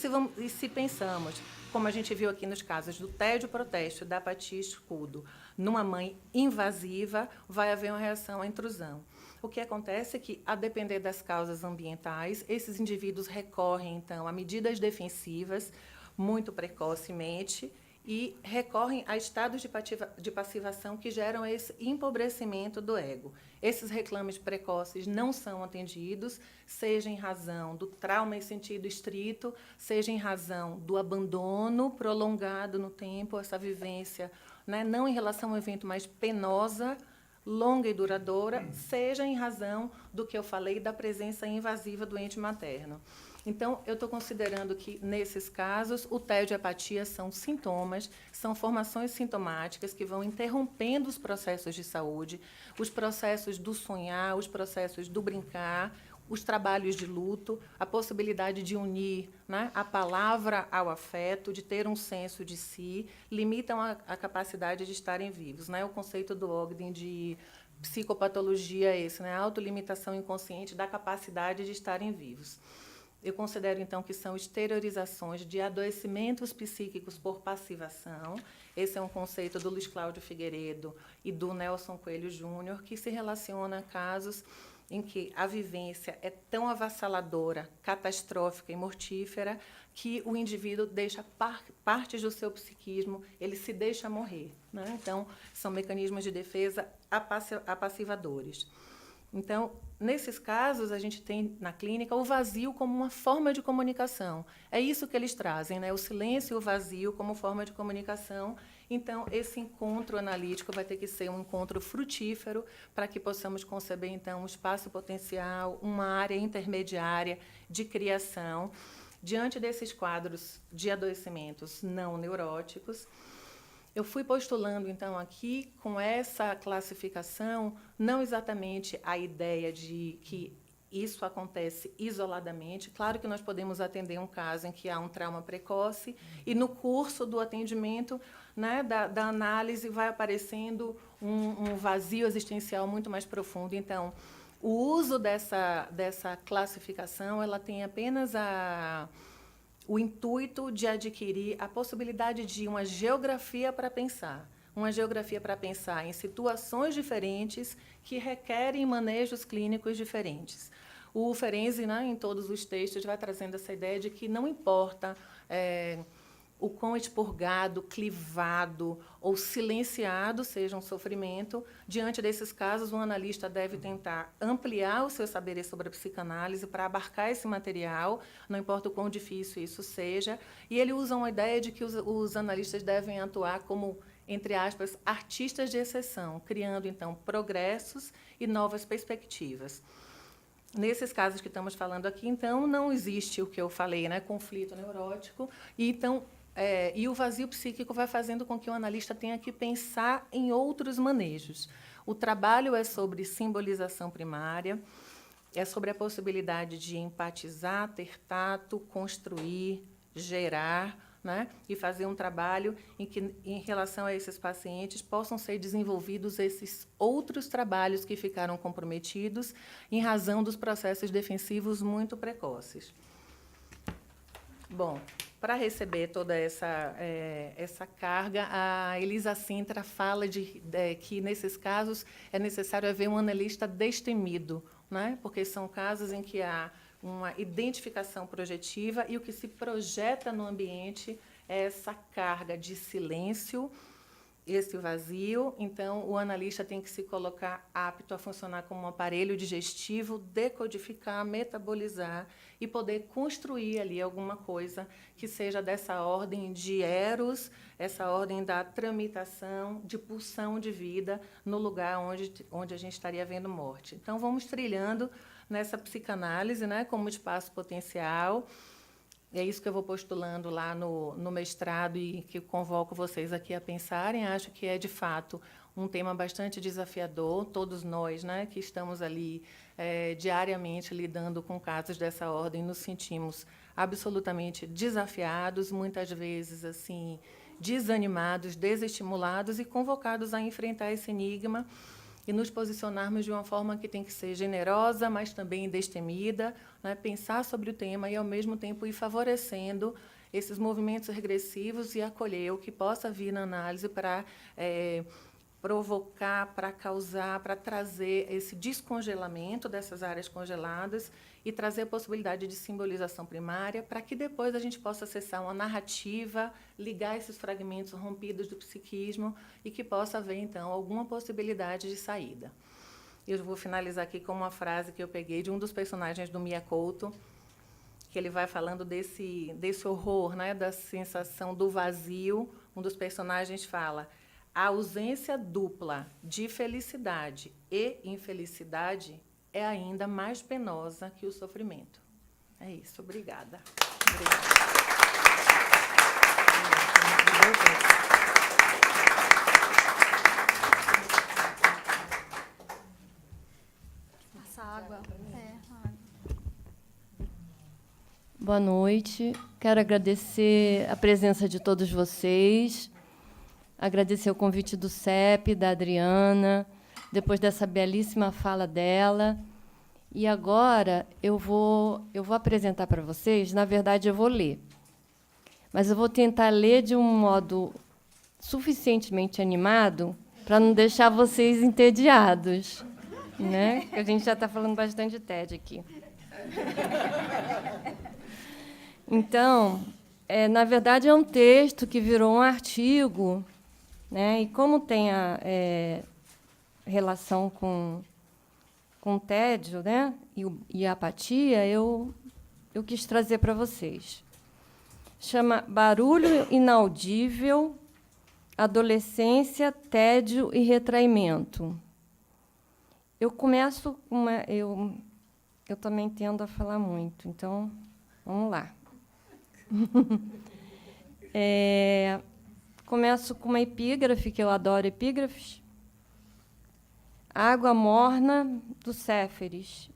se pensamos, como a gente viu aqui nos casos do tédio-protesto, da apatia escudo, numa mãe invasiva, vai haver uma reação à intrusão. O que acontece é que, a depender das causas ambientais, esses indivíduos recorrem, então, a medidas defensivas muito precocemente e recorrem a estados de passivação que geram esse empobrecimento do ego. Esses reclames precoces não são atendidos, seja em razão do trauma em sentido estrito, seja em razão do abandono prolongado no tempo, essa vivência, né, não em relação a um evento mais penosa, longa e duradoura, seja em razão do que eu falei da presença invasiva do ente materno. Então, eu estou considerando que, nesses casos, o tédio e a apatia são sintomas, são formações sintomáticas que vão interrompendo os processos de saúde, os processos do sonhar, os processos do brincar, os trabalhos de luto, a possibilidade de unir, né, a palavra ao afeto, de ter um senso de si, limitam a capacidade de estarem vivos, né? O conceito do Ogden de psicopatologia é esse, né? A autolimitação inconsciente da capacidade de estarem vivos. Eu considero, então, que são exteriorizações de adoecimentos psíquicos por passivação. Esse é um conceito do Luiz Cláudio Figueiredo e do Nelson Coelho Júnior, que se relaciona a casos em que a vivência é tão avassaladora, catastrófica e mortífera, que o indivíduo deixa partes do seu psiquismo, ele se deixa morrer, né? Então, são mecanismos de defesa apassivadores. Então, nesses casos, a gente tem na clínica o vazio como uma forma de comunicação. É isso que eles trazem, né? O silêncio e o vazio como forma de comunicação. Então, esse encontro analítico vai ter que ser um encontro frutífero para que possamos conceber, então, um espaço potencial, uma área intermediária de criação. Diante desses quadros de adoecimentos não neuróticos, eu fui postulando, então, aqui, com essa classificação, não exatamente a ideia de que isso acontece isoladamente. Claro que nós podemos atender um caso em que há um trauma precoce e, no curso do atendimento, né, da análise, vai aparecendo um vazio existencial muito mais profundo. Então, o uso dessa classificação, ela tem apenas o intuito de adquirir a possibilidade de uma geografia para pensar. Uma geografia para pensar em situações diferentes que requerem manejos clínicos diferentes. O Ferenczi, né, em todos os textos, vai trazendo essa ideia de que não importa o quão expurgado, clivado ou silenciado seja um sofrimento, diante desses casos, o analista deve tentar ampliar os seus saberes sobre a psicanálise para abarcar esse material, não importa o quão difícil isso seja, e ele usa uma ideia de que os analistas devem atuar como, entre aspas, artistas de exceção, criando, então, progressos e novas perspectivas. Nesses casos que estamos falando aqui, então, não existe o que eu falei, né, conflito neurótico, e, então, e o vazio psíquico vai fazendo com que o analista tenha que pensar em outros manejos. O trabalho é sobre simbolização primária, é sobre a possibilidade de empatizar, ter tato, construir, gerar, né, e fazer um trabalho em que, em relação a esses pacientes, possam ser desenvolvidos esses outros trabalhos que ficaram comprometidos em razão dos processos defensivos muito precoces. Bom, para receber toda essa carga, a Elisa Sintra fala que, nesses casos, é necessário haver um analista destemido, né? Porque são casos em que há uma identificação projetiva e o que se projeta no ambiente é essa carga de silêncio, esse vazio. Então, o analista tem que se colocar apto a funcionar como um aparelho digestivo, decodificar, metabolizar e poder construir ali alguma coisa que seja dessa ordem de eros, essa ordem da tramitação, de pulsão de vida no lugar onde a gente estaria vendo morte. Então, vamos trilhando nessa psicanálise, né, como espaço potencial. É isso que eu vou postulando lá no mestrado e que convoco vocês aqui a pensarem. Acho que é, de fato, um tema bastante desafiador. Todos nós, né, que estamos ali diariamente lidando com casos dessa ordem, nos sentimos absolutamente desafiados, muitas vezes assim desanimados, desestimulados e convocados a enfrentar esse enigma e nos posicionarmos de uma forma que tem que ser generosa, mas também destemida, né? Pensar sobre o tema e, ao mesmo tempo, ir favorecendo esses movimentos regressivos e acolher o que possa vir na análise para provocar, para causar, para trazer esse descongelamento dessas áreas congeladas e trazer a possibilidade de simbolização primária para que depois a gente possa acessar uma narrativa, ligar esses fragmentos rompidos do psiquismo e que possa haver, então, alguma possibilidade de saída. Eu vou finalizar aqui com uma frase que eu peguei de um dos personagens do Mia Couto, que ele vai falando desse horror, né, da sensação do vazio. Um dos personagens fala: a ausência dupla de felicidade e infelicidade é ainda mais penosa que o sofrimento. É isso. Obrigada. Passa água. Água. Boa noite. Quero agradecer a presença de todos vocês. Agradecer o convite do CEP, da Adriana, depois dessa belíssima fala dela. E agora eu vou apresentar para vocês, na verdade, eu vou ler. Mas eu vou tentar ler de um modo suficientemente animado para não deixar vocês entediados. né? Que a gente já está falando bastante de TED aqui. Então, na verdade, é um texto que virou um artigo, né? E como tem a relação com tédio, né? E a apatia, eu quis trazer para vocês. Chama Barulho Inaudível, Adolescência, Tédio e Retraimento. Eu começo eu também tendo a falar muito, então vamos lá. Começo com uma epígrafe, que eu adoro epígrafes. Água morna do Céferes.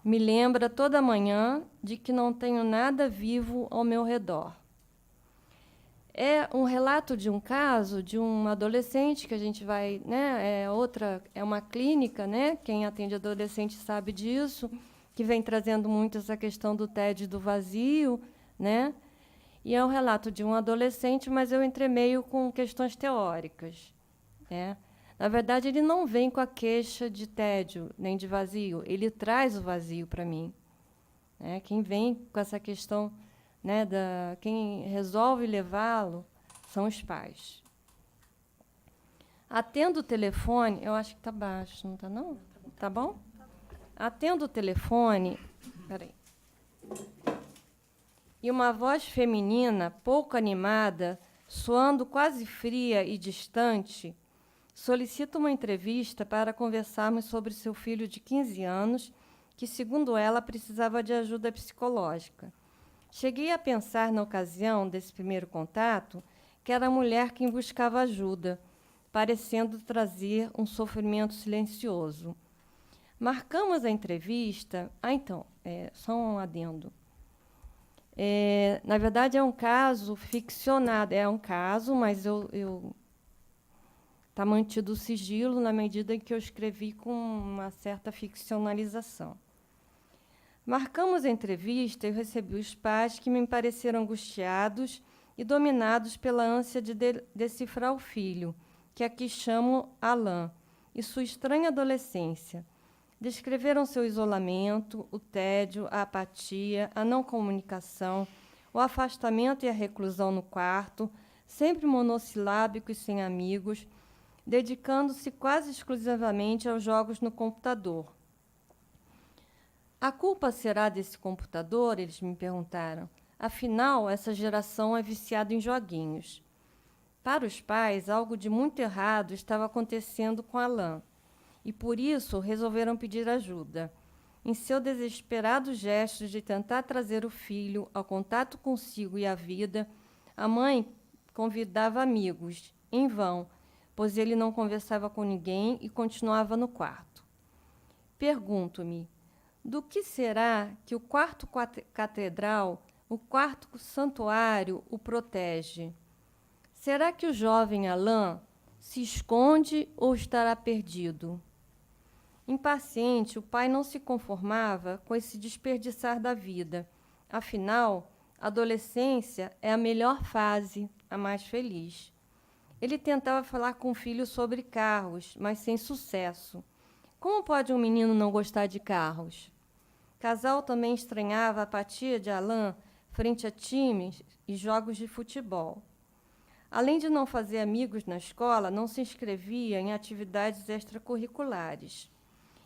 Me lembra toda manhã de que não tenho nada vivo ao meu redor. É um relato de um caso de um adolescente que a gente vai, né? É uma clínica, né? Quem atende adolescente sabe disso, que vem trazendo muito essa questão do tédio e do vazio, né? E é um relato de um adolescente, mas eu entremeio com questões teóricas, né? Na verdade, ele não vem com a queixa de tédio nem de vazio, ele traz o vazio para mim, né? Quem vem com essa questão, né, quem resolve levá-lo são os pais. Atendo o telefone, eu acho que está baixo, não está, não? Tá bom? Atendo o telefone, peraí. E uma voz feminina, pouco animada, soando quase fria e distante, solicita uma entrevista para conversarmos sobre seu filho de 15 anos, que, segundo ela, precisava de ajuda psicológica. Cheguei a pensar, na ocasião desse primeiro contato, que era a mulher quem buscava ajuda, parecendo trazer um sofrimento silencioso. Marcamos a entrevista... então, só um adendo. Na verdade, é um caso ficcionado. É um caso, mas está mantido o sigilo na medida em que eu escrevi com uma certa ficcionalização. Marcamos a entrevista e eu recebi os pais que me pareceram angustiados e dominados pela ânsia de decifrar o filho, que aqui chamo Alain, e sua estranha adolescência. Descreveram seu isolamento, o tédio, a apatia, a não comunicação, o afastamento e a reclusão no quarto, sempre monossilábico e sem amigos, dedicando-se quase exclusivamente aos jogos no computador. A culpa será desse computador? Eles me perguntaram. Afinal, essa geração é viciada em joguinhos. Para os pais, algo de muito errado estava acontecendo com Alain, e por isso resolveram pedir ajuda. Em seu desesperado gesto de tentar trazer o filho ao contato consigo e à vida, a mãe convidava amigos, em vão, pois ele não conversava com ninguém e continuava no quarto. Pergunto-me, do que será que o quarto catedral, o quarto santuário, o protege? Será que o jovem Alain se esconde ou estará perdido? Impaciente, o pai não se conformava com esse desperdiçar da vida. Afinal, a adolescência é a melhor fase, a mais feliz. Ele tentava falar com o filho sobre carros, mas sem sucesso. Como pode um menino não gostar de carros? O casal também estranhava a apatia de Alain frente a times e jogos de futebol. Além de não fazer amigos na escola, não se inscrevia em atividades extracurriculares.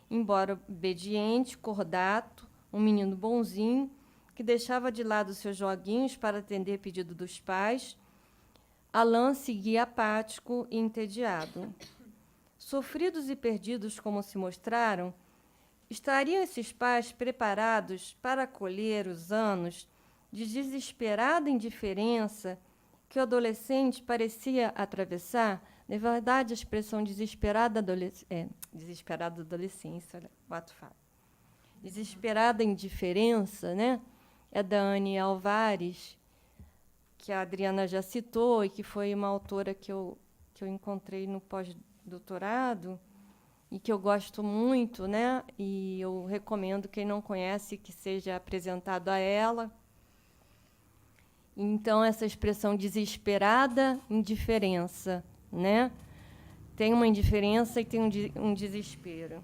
Embora obediente, cordato, um menino bonzinho, que deixava de lado seus joguinhos para atender pedido dos pais, Alain seguia apático e entediado. Sofridos e perdidos como se mostraram, estariam esses pais preparados para acolher os anos de desesperada indiferença que o adolescente parecia atravessar? Na verdade, a expressão desesperada adolescência, o ato fala. Desesperada indiferença, né? É da Anne Alvares, que a Adriana já citou e que foi uma autora que eu encontrei no pós-doutorado e que eu gosto muito, né? E eu recomendo quem não conhece que seja apresentado a ela. Então, essa expressão desesperada indiferença, né? Tem uma indiferença e tem um desespero.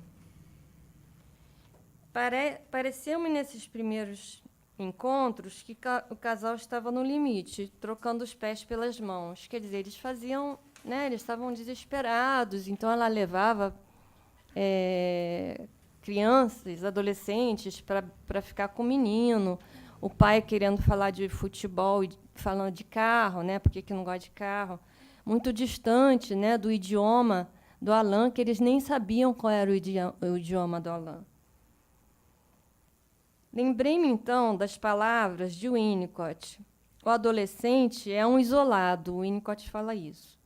Pareceu-me, nesses primeiros encontros, que o casal estava no limite, trocando os pés pelas mãos. Quer dizer, eles faziam, né, eles estavam desesperados, então ela levava crianças, adolescentes, para ficar com o menino, o pai querendo falar de futebol, falando de carro, né, porque que não gosta de carro, muito distante, né, do idioma do Alain, que eles nem sabiam qual era o idioma do Alain. Lembrei-me, então, das palavras de Winnicott. O adolescente é um isolado, o Winnicott fala isso.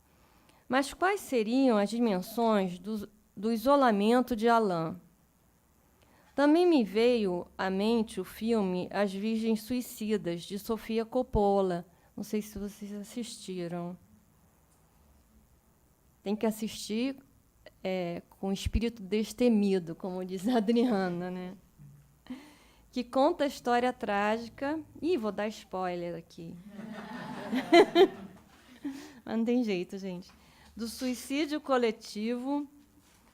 Mas quais seriam as dimensões do isolamento de Alain? Também me veio à mente o filme As Virgens Suicidas, de Sofia Coppola. Não sei se vocês assistiram. Tem que assistir com espírito destemido, como diz a Adriana, né? Que conta a história trágica... Ih, vou dar spoiler aqui. Mas não tem jeito, gente. Do suicídio coletivo.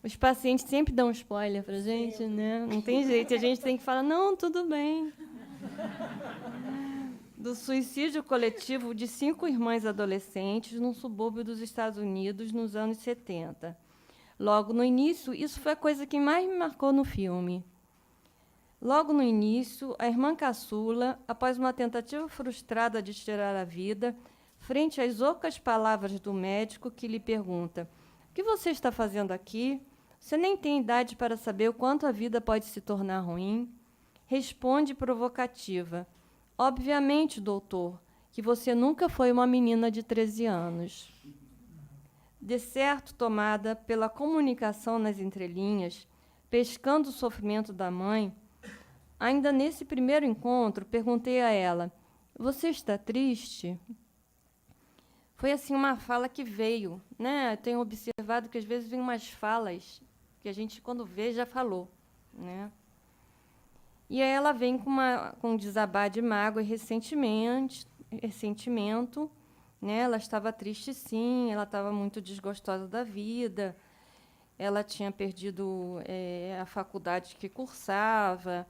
Os pacientes sempre dão spoiler para a gente, né? Não tem jeito. A gente tem que falar, não, tudo bem. Do suicídio coletivo de 5 irmãs adolescentes num subúrbio dos Estados Unidos nos anos 70. Logo no início, isso foi a coisa que mais me marcou no filme. Logo no início, a irmã caçula, após uma tentativa frustrada de tirar a vida, frente às ocas palavras do médico que lhe pergunta: "O que você está fazendo aqui? Você nem tem idade para saber o quanto a vida pode se tornar ruim?", responde provocativa: "Obviamente, doutor, que você nunca foi uma menina de 13 anos." De certo, tomada pela comunicação nas entrelinhas, pescando o sofrimento da mãe, ainda nesse primeiro encontro, perguntei a ela: "Você está triste?" Foi assim uma fala que veio, né? Eu tenho observado que às vezes vem umas falas que a gente, quando vê, já falou, né? E aí ela vem com um desabar de mágoa e ressentimento, né? Ela estava triste, sim, ela estava muito desgostosa da vida, ela tinha perdido a faculdade que cursava,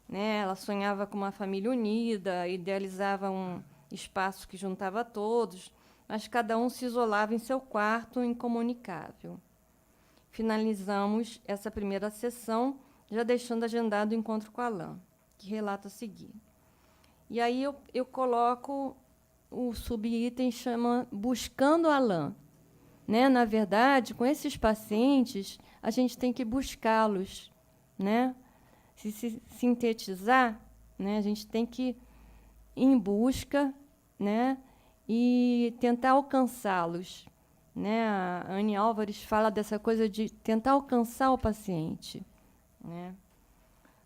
né? Ela sonhava com uma família unida, idealizava um espaço que juntava todos, mas cada um se isolava em seu quarto, incomunicável. Finalizamos essa primeira sessão, já deixando agendado o encontro com Alain, que relata a seguir. E aí eu coloco o subitem, chama Buscando Alain. Né? Na verdade, com esses pacientes, a gente tem que buscá-los, né? Se sintetizar, né? A gente tem que ir em busca, né? E tentar alcançá-los, né? A Anne Álvares fala dessa coisa de tentar alcançar o paciente, né?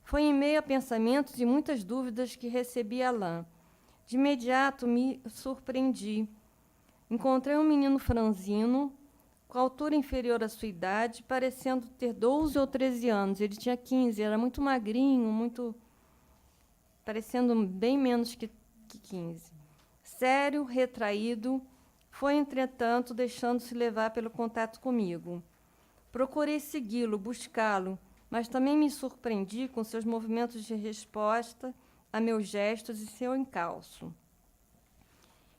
Foi em meio a pensamentos e muitas dúvidas que recebi Alain. De imediato me surpreendi. Encontrei um menino franzino, com a altura inferior à sua idade, parecendo ter 12 ou 13 anos. Ele tinha 15, era muito magrinho, parecendo bem menos que 15. Sério, retraído, foi, entretanto, deixando-se levar pelo contato comigo. Procurei segui-lo, buscá-lo, mas também me surpreendi com seus movimentos de resposta a meus gestos e seu encalço.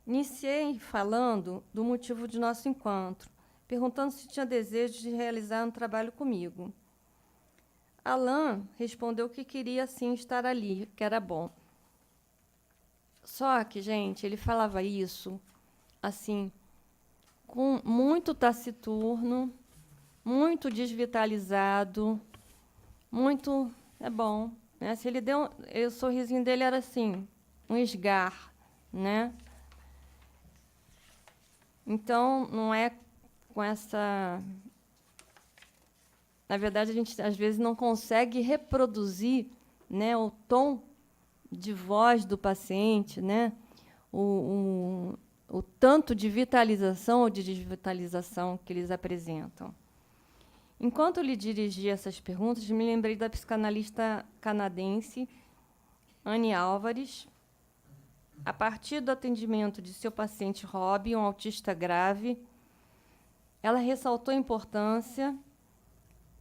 Iniciei falando do motivo de nosso encontro, perguntando se tinha desejo de realizar um trabalho comigo. Alain respondeu que queria, sim, estar ali, que era bom. Só que, gente, ele falava isso, assim, com muito taciturno, muito desvitalizado, muito... É bom, né? Se ele deu... O sorrisinho dele era, assim, um esgar, né? Então, não é com essa... Na verdade, a gente, às vezes, não consegue reproduzir, né, o tom de voz do paciente, né, o tanto de vitalização ou de desvitalização que eles apresentam. Enquanto lhe dirigia essas perguntas, me lembrei da psicanalista canadense Anne Álvares. A partir do atendimento de seu paciente Rob, um autista grave, ela ressaltou a importância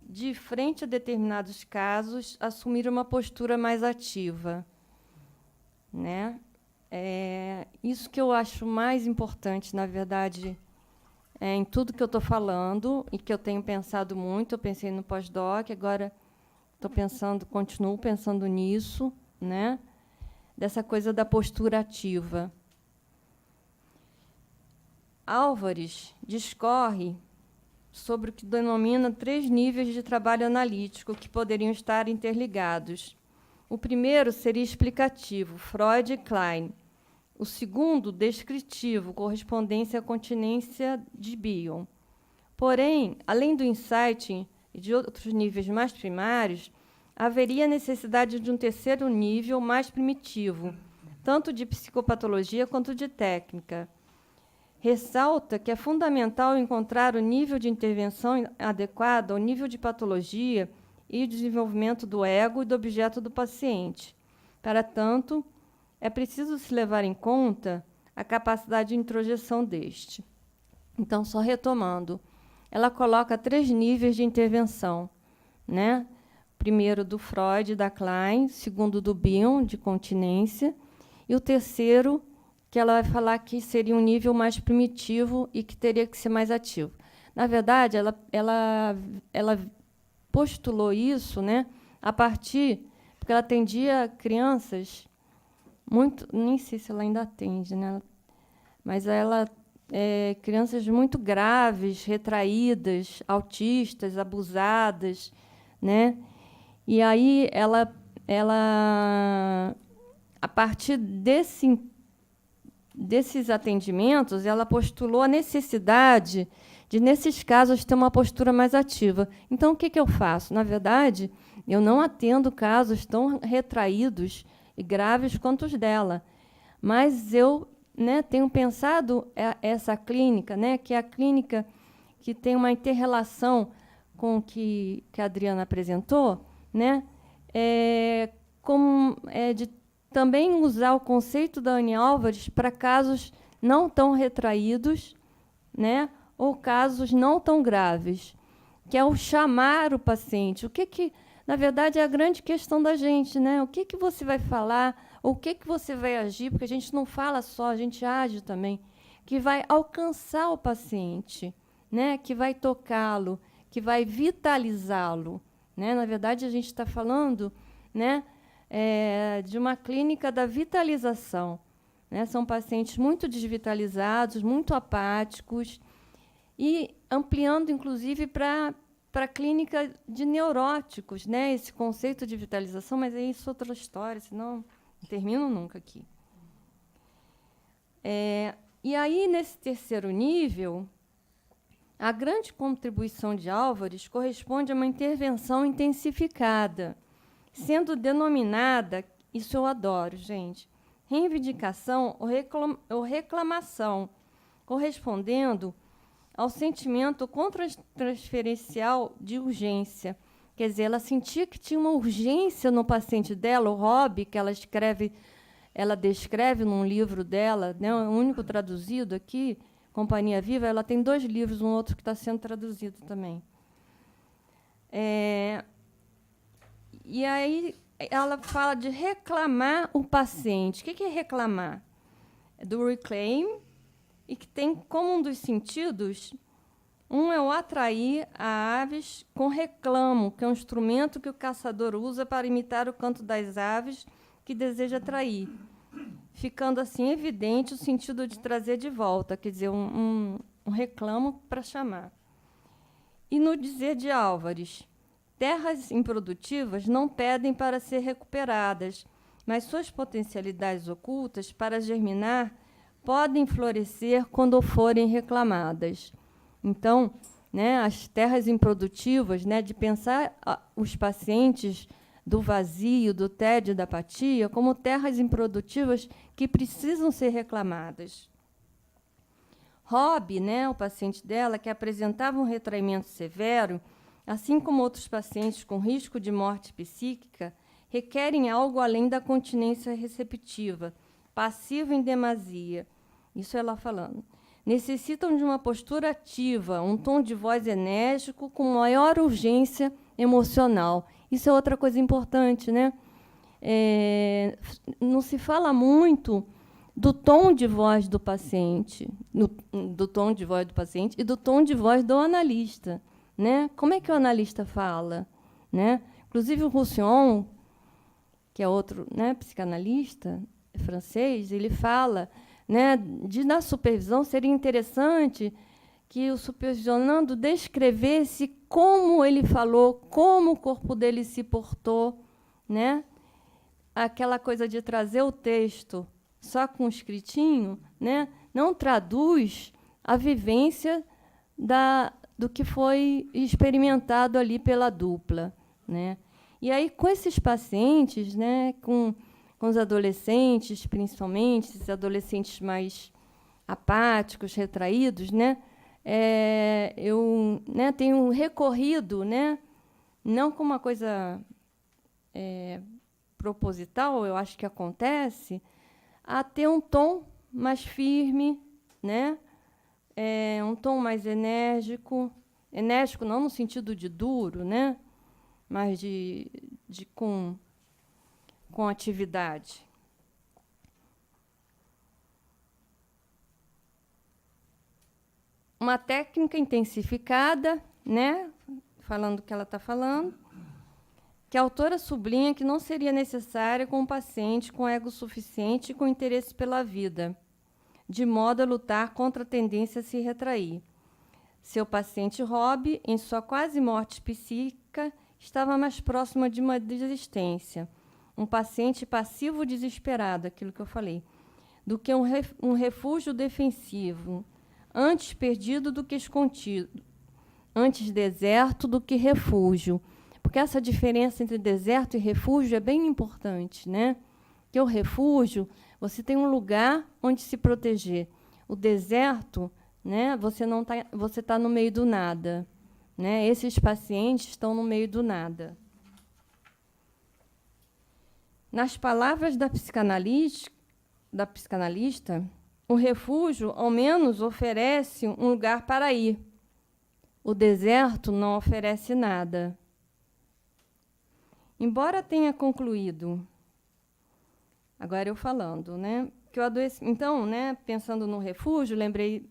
de frente a determinados casos, assumir uma postura mais ativa, né? Isso que eu acho mais importante, na verdade, em tudo que eu estou falando e que eu tenho pensado muito. Eu pensei no pós-doc, agora continuo pensando nisso, né? Dessa coisa da postura ativa. Álvares discorre sobre o que denomina 3 níveis de trabalho analítico que poderiam estar interligados. O primeiro seria explicativo, Freud e Klein. O segundo, descritivo, correspondência à continência de Bion. Porém, além do insight e de outros níveis mais primários, haveria necessidade de um terceiro nível mais primitivo, tanto de psicopatologia quanto de técnica. Ressalta que é fundamental encontrar o nível de intervenção adequado ao nível de patologia e desenvolvimento do ego e do objeto do paciente. Para tanto, é preciso se levar em conta a capacidade de introjeção deste. Então, só retomando, ela coloca 3 níveis de intervenção, né? Primeiro do Freud e da Klein, segundo do Bion, de continência, e o terceiro, que ela vai falar que seria um nível mais primitivo e que teria que ser mais ativo. Na verdade, ela postulou isso, né, a partir, porque ela atendia crianças muito, nem sei se ela ainda atende, né, mas crianças muito graves, retraídas, autistas, abusadas, né? E aí ela a partir desses atendimentos, ela postulou a necessidade de, nesses casos, ter uma postura mais ativa. Então, o que eu faço? Na verdade, eu não atendo casos tão retraídos e graves quanto os dela, mas eu, né, tenho pensado essa clínica, né, que é a clínica que tem uma inter-relação com o que a Adriana apresentou, né, de também usar o conceito da Anne Álvares para casos não tão retraídos, né, ou casos não tão graves, que é o chamar o paciente. O que na verdade, é a grande questão da gente, né? O que você vai falar, ou o que você vai agir, porque a gente não fala só, a gente age também, que vai alcançar o paciente, né, que vai tocá-lo, que vai vitalizá-lo, né? Na verdade, a gente está falando, né, de uma clínica da vitalização, né? São pacientes muito desvitalizados, muito apáticos, e ampliando, inclusive, para a clínica de neuróticos, né? Esse conceito de vitalização, mas é isso outra história, senão não termino nunca aqui. E aí, nesse terceiro nível, a grande contribuição de Álvares corresponde a uma intervenção intensificada, sendo denominada, isso eu adoro, gente, reivindicação ou reclamação, correspondendo ao sentimento contratransferencial de urgência. Quer dizer, ela sentia que tinha uma urgência no paciente dela, o Robb, que ela descreve num livro dela, né, o único traduzido aqui, Companhia Viva. Ela tem 2 livros, um outro que está sendo traduzido também. E aí ela fala de reclamar o paciente. O que é reclamar? É do reclaim, e que tem como um dos sentidos, é o atrair a aves com reclamo, que é um instrumento que o caçador usa para imitar o canto das aves que deseja atrair, ficando assim evidente o sentido de trazer de volta, quer dizer, um reclamo para chamar. E no dizer de Álvares, terras improdutivas não pedem para ser recuperadas, mas suas potencialidades ocultas para germinar podem florescer quando forem reclamadas. Então, né, as terras improdutivas, né, de pensar os pacientes do vazio, do tédio e da apatia como terras improdutivas que precisam ser reclamadas. Robb, né, o paciente dela, que apresentava um retraimento severo, assim como outros pacientes com risco de morte psíquica, requerem algo além da continência receptiva, passiva em demasia. Isso ela falando. necessitam de uma postura ativa, um tom de voz enérgico com maior urgência emocional. Isso é outra coisa importante, né? Não se fala muito do tom de voz do paciente, do tom de voz do paciente e do tom de voz do analista, né? Como é que o analista fala, né? Inclusive o Roussillon, que é outro, né, psicanalista francês, ele fala, né, na supervisão seria interessante que o supervisionando descrevesse como ele falou, como o corpo dele se portou, né? Aquela coisa de trazer o texto só com escritinho, né, não traduz a vivência do que foi experimentado ali pela dupla, né? E aí, com esses pacientes, né, com os adolescentes, principalmente, esses adolescentes mais apáticos, retraídos, né, eu, né, tenho recorrido, né, não como uma coisa proposital, eu acho que acontece, a ter um tom mais firme, né, um tom mais enérgico não no sentido de duro, né, mas com atividade. Uma técnica intensificada, né, falando o que ela está falando, que a autora sublinha que não seria necessária com um paciente com ego suficiente e com interesse pela vida, de modo a lutar contra a tendência a se retrair. Seu paciente Rob, em sua quase morte psíquica, estava mais próximo de uma desistência, um paciente passivo desesperado, aquilo que eu falei, do que um refúgio defensivo, antes perdido do que escondido, antes deserto do que refúgio. Porque essa diferença entre deserto e refúgio é bem importante, né? Que o refúgio, você tem um lugar onde se proteger. O deserto, né, você tá no meio do nada, né? Esses pacientes estão no meio do nada. Nas palavras da psicanalista, o refúgio, ao menos, oferece um lugar para ir. O deserto não oferece nada. Embora tenha concluído, agora eu falando, né, que o adoecimento, então, né, pensando no refúgio, lembrei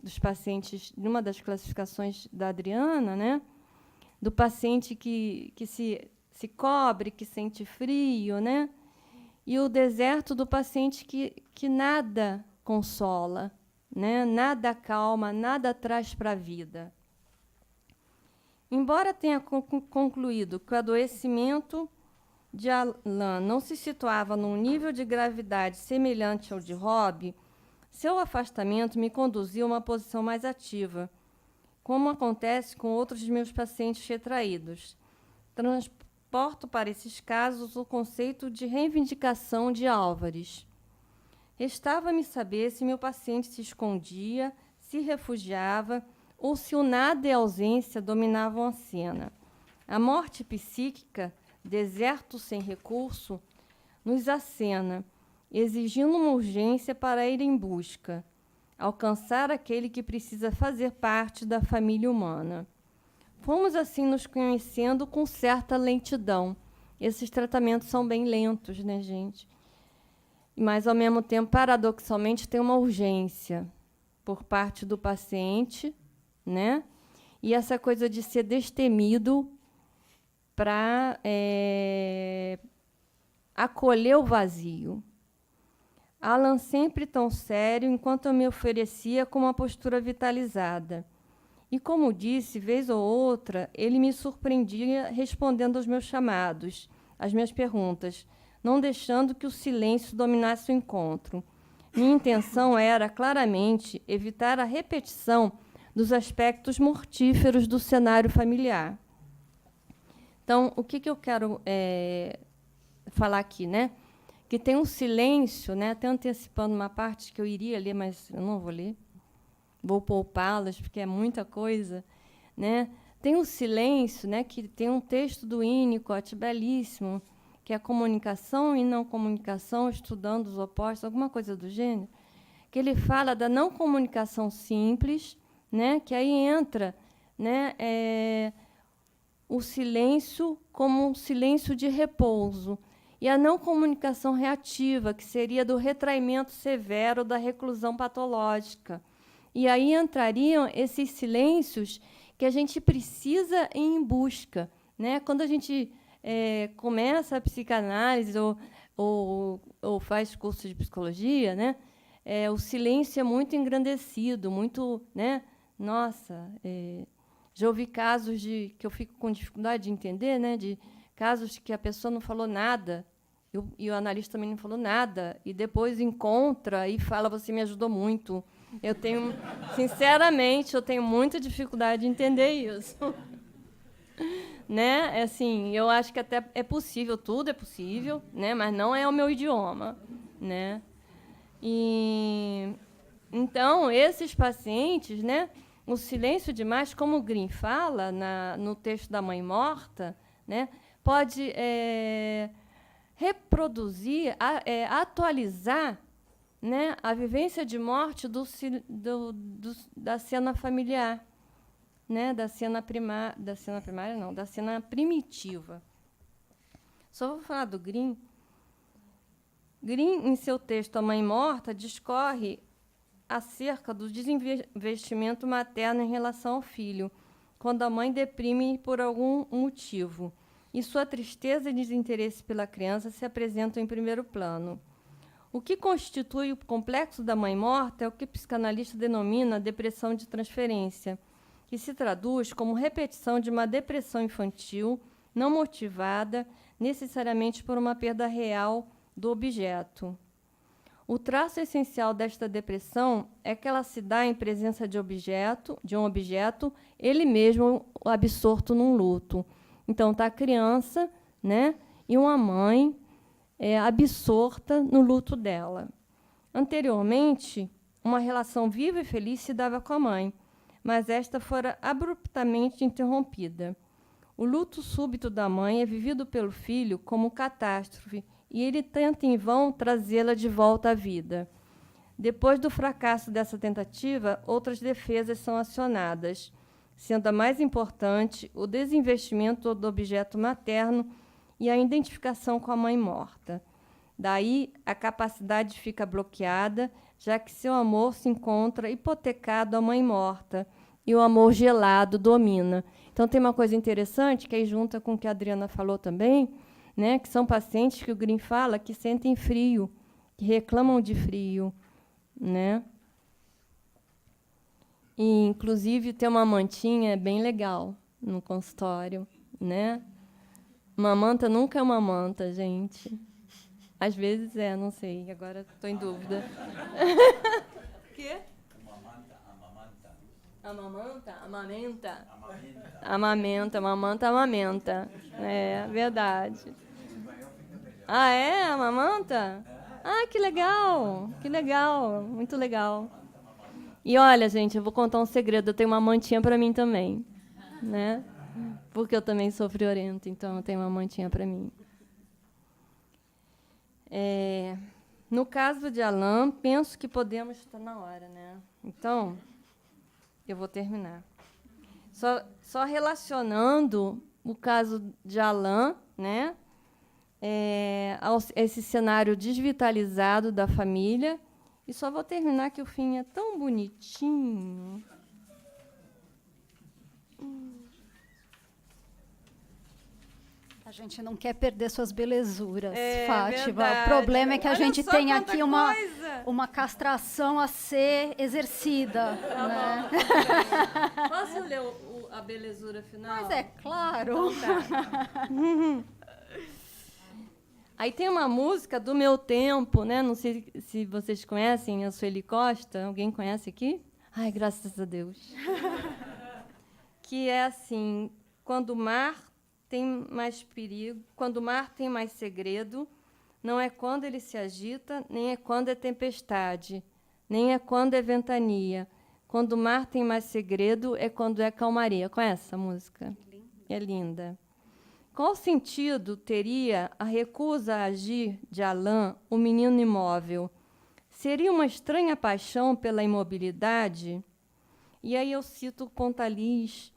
dos pacientes, de uma das classificações da Adriana, né, do paciente que se cobre, que sente frio, né, e o deserto do paciente que nada consola, né, nada acalma, nada traz para a vida. Embora tenha concluído que o adoecimento de Alain não se situava num nível de gravidade semelhante ao de Rob, seu afastamento me conduziu a uma posição mais ativa, como acontece com outros de meus pacientes retraídos. Transporto para esses casos o conceito de reivindicação de Álvares. Restava-me saber se meu paciente se escondia, se refugiava, ou se o nada e a ausência dominavam a cena. A morte psíquica, deserto sem recurso, nos acena, exigindo uma urgência para ir em busca, alcançar aquele que precisa fazer parte da família humana. Fomos, assim, nos conhecendo com certa lentidão. Esses tratamentos são bem lentos, né, gente? Mas, ao mesmo tempo, paradoxalmente, tem uma urgência por parte do paciente, né? E essa coisa de ser destemido para acolher o vazio. Alan sempre tão sério, enquanto eu me oferecia com uma postura vitalizada. E, como disse, vez ou outra, ele me surpreendia respondendo aos meus chamados, às minhas perguntas, não deixando que o silêncio dominasse o encontro. Minha intenção era, claramente, evitar a repetição dos aspectos mortíferos do cenário familiar. Então, o que eu quero falar aqui, né? Que tem um silêncio, né? Até antecipando uma parte que eu iria ler, mas eu não vou ler. Vou poupá-las, porque é muita coisa, né? Tem um silêncio, né? Que tem um texto do Winnicott belíssimo, que é a comunicação e não comunicação, estudando os opostos, alguma coisa do gênero, que ele fala da não comunicação simples, né, que aí entra, né, o silêncio como um silêncio de repouso, e a não comunicação reativa, que seria do retraimento severo da reclusão patológica. E aí entrariam esses silêncios que a gente precisa ir em busca, né? Quando a gente começa a psicanálise ou faz curso de psicologia, né? O silêncio é muito engrandecido, muito, né? Nossa, já ouvi casos que eu fico com dificuldade de entender, né? De casos que a pessoa não falou nada e o analista também não falou nada, e depois encontra e fala: você me ajudou muito. Eu tenho, sinceramente, eu tenho muita dificuldade de entender isso. Né? Assim, eu acho que até é possível, tudo é possível, né? Mas não é o meu idioma, né? E então esses pacientes, né? O silêncio demais, como o Green fala no texto da Mãe Morta, né? Pode reproduzir, atualizar, né, a vivência de morte da cena familiar, né, da cena primária, não, da cena primitiva. Só vou falar do Green. Green, em seu texto A Mãe Morta, discorre acerca do desinvestimento materno em relação ao filho, quando a mãe deprime por algum motivo, e sua tristeza e desinteresse pela criança se apresentam em primeiro plano. O que constitui o complexo da mãe morta é o que o psicanalista denomina depressão de transferência, que se traduz como repetição de uma depressão infantil não motivada necessariamente por uma perda real do objeto. O traço essencial desta depressão é que ela se dá em presença de um objeto, ele mesmo absorto num luto. Então, está a criança, né, e uma mãe absorta no luto dela. Anteriormente, uma relação viva e feliz se dava com a mãe, mas esta fora abruptamente interrompida. O luto súbito da mãe é vivido pelo filho como catástrofe, e ele tenta em vão trazê-la de volta à vida. Depois do fracasso dessa tentativa, outras defesas são acionadas, sendo a mais importante o desinvestimento do objeto materno e a identificação com a mãe morta. Daí, a capacidade fica bloqueada, já que seu amor se encontra hipotecado à mãe morta, e o amor gelado domina. Então, tem uma coisa interessante, que aí junta com o que a Adriana falou também, né, que são pacientes que o Green fala que sentem frio, que reclamam de frio, né? E, inclusive, ter uma mantinha é bem legal no consultório, né? Uma manta nunca é uma manta, gente. Às vezes não sei, agora estou em dúvida. O quê? Amamanta? Amamenta? Amamenta, mamanta, amamenta. É verdade. Ah, é? Amamanta? Ah, que legal! Que legal! Muito legal. E olha, gente, eu vou contar um segredo. Eu tenho uma mantinha para mim também, né? Porque eu também sou friorenta, então eu tenho uma mantinha para mim. No caso de Alain, penso que podemos estar na hora, né? Então, eu vou terminar. Só relacionando o caso de Alain, né? Esse cenário desvitalizado da família. E só vou terminar que o fim é tão bonitinho. A gente não quer perder suas belezuras, Fátima. Verdade. O problema é que a gente tem aqui coisa. uma castração a ser exercida. Né? Posso ler a belezura final? Mas é claro. Então, tá. Aí tem uma música do meu tempo, né? Não sei se vocês conhecem, a Sueli Costa. Alguém conhece aqui? Ai, graças a Deus. Que é assim: quando o mar tem mais perigo, quando o mar tem mais segredo, não é quando ele se agita, nem é quando é tempestade, nem é quando é ventania. Quando o mar tem mais segredo, é quando é calmaria. Conhece essa música? É linda. Qual sentido teria a recusa a agir de Alain, o menino imóvel, Seria uma estranha paixão pela imobilidade? E aí eu cito Pontalis,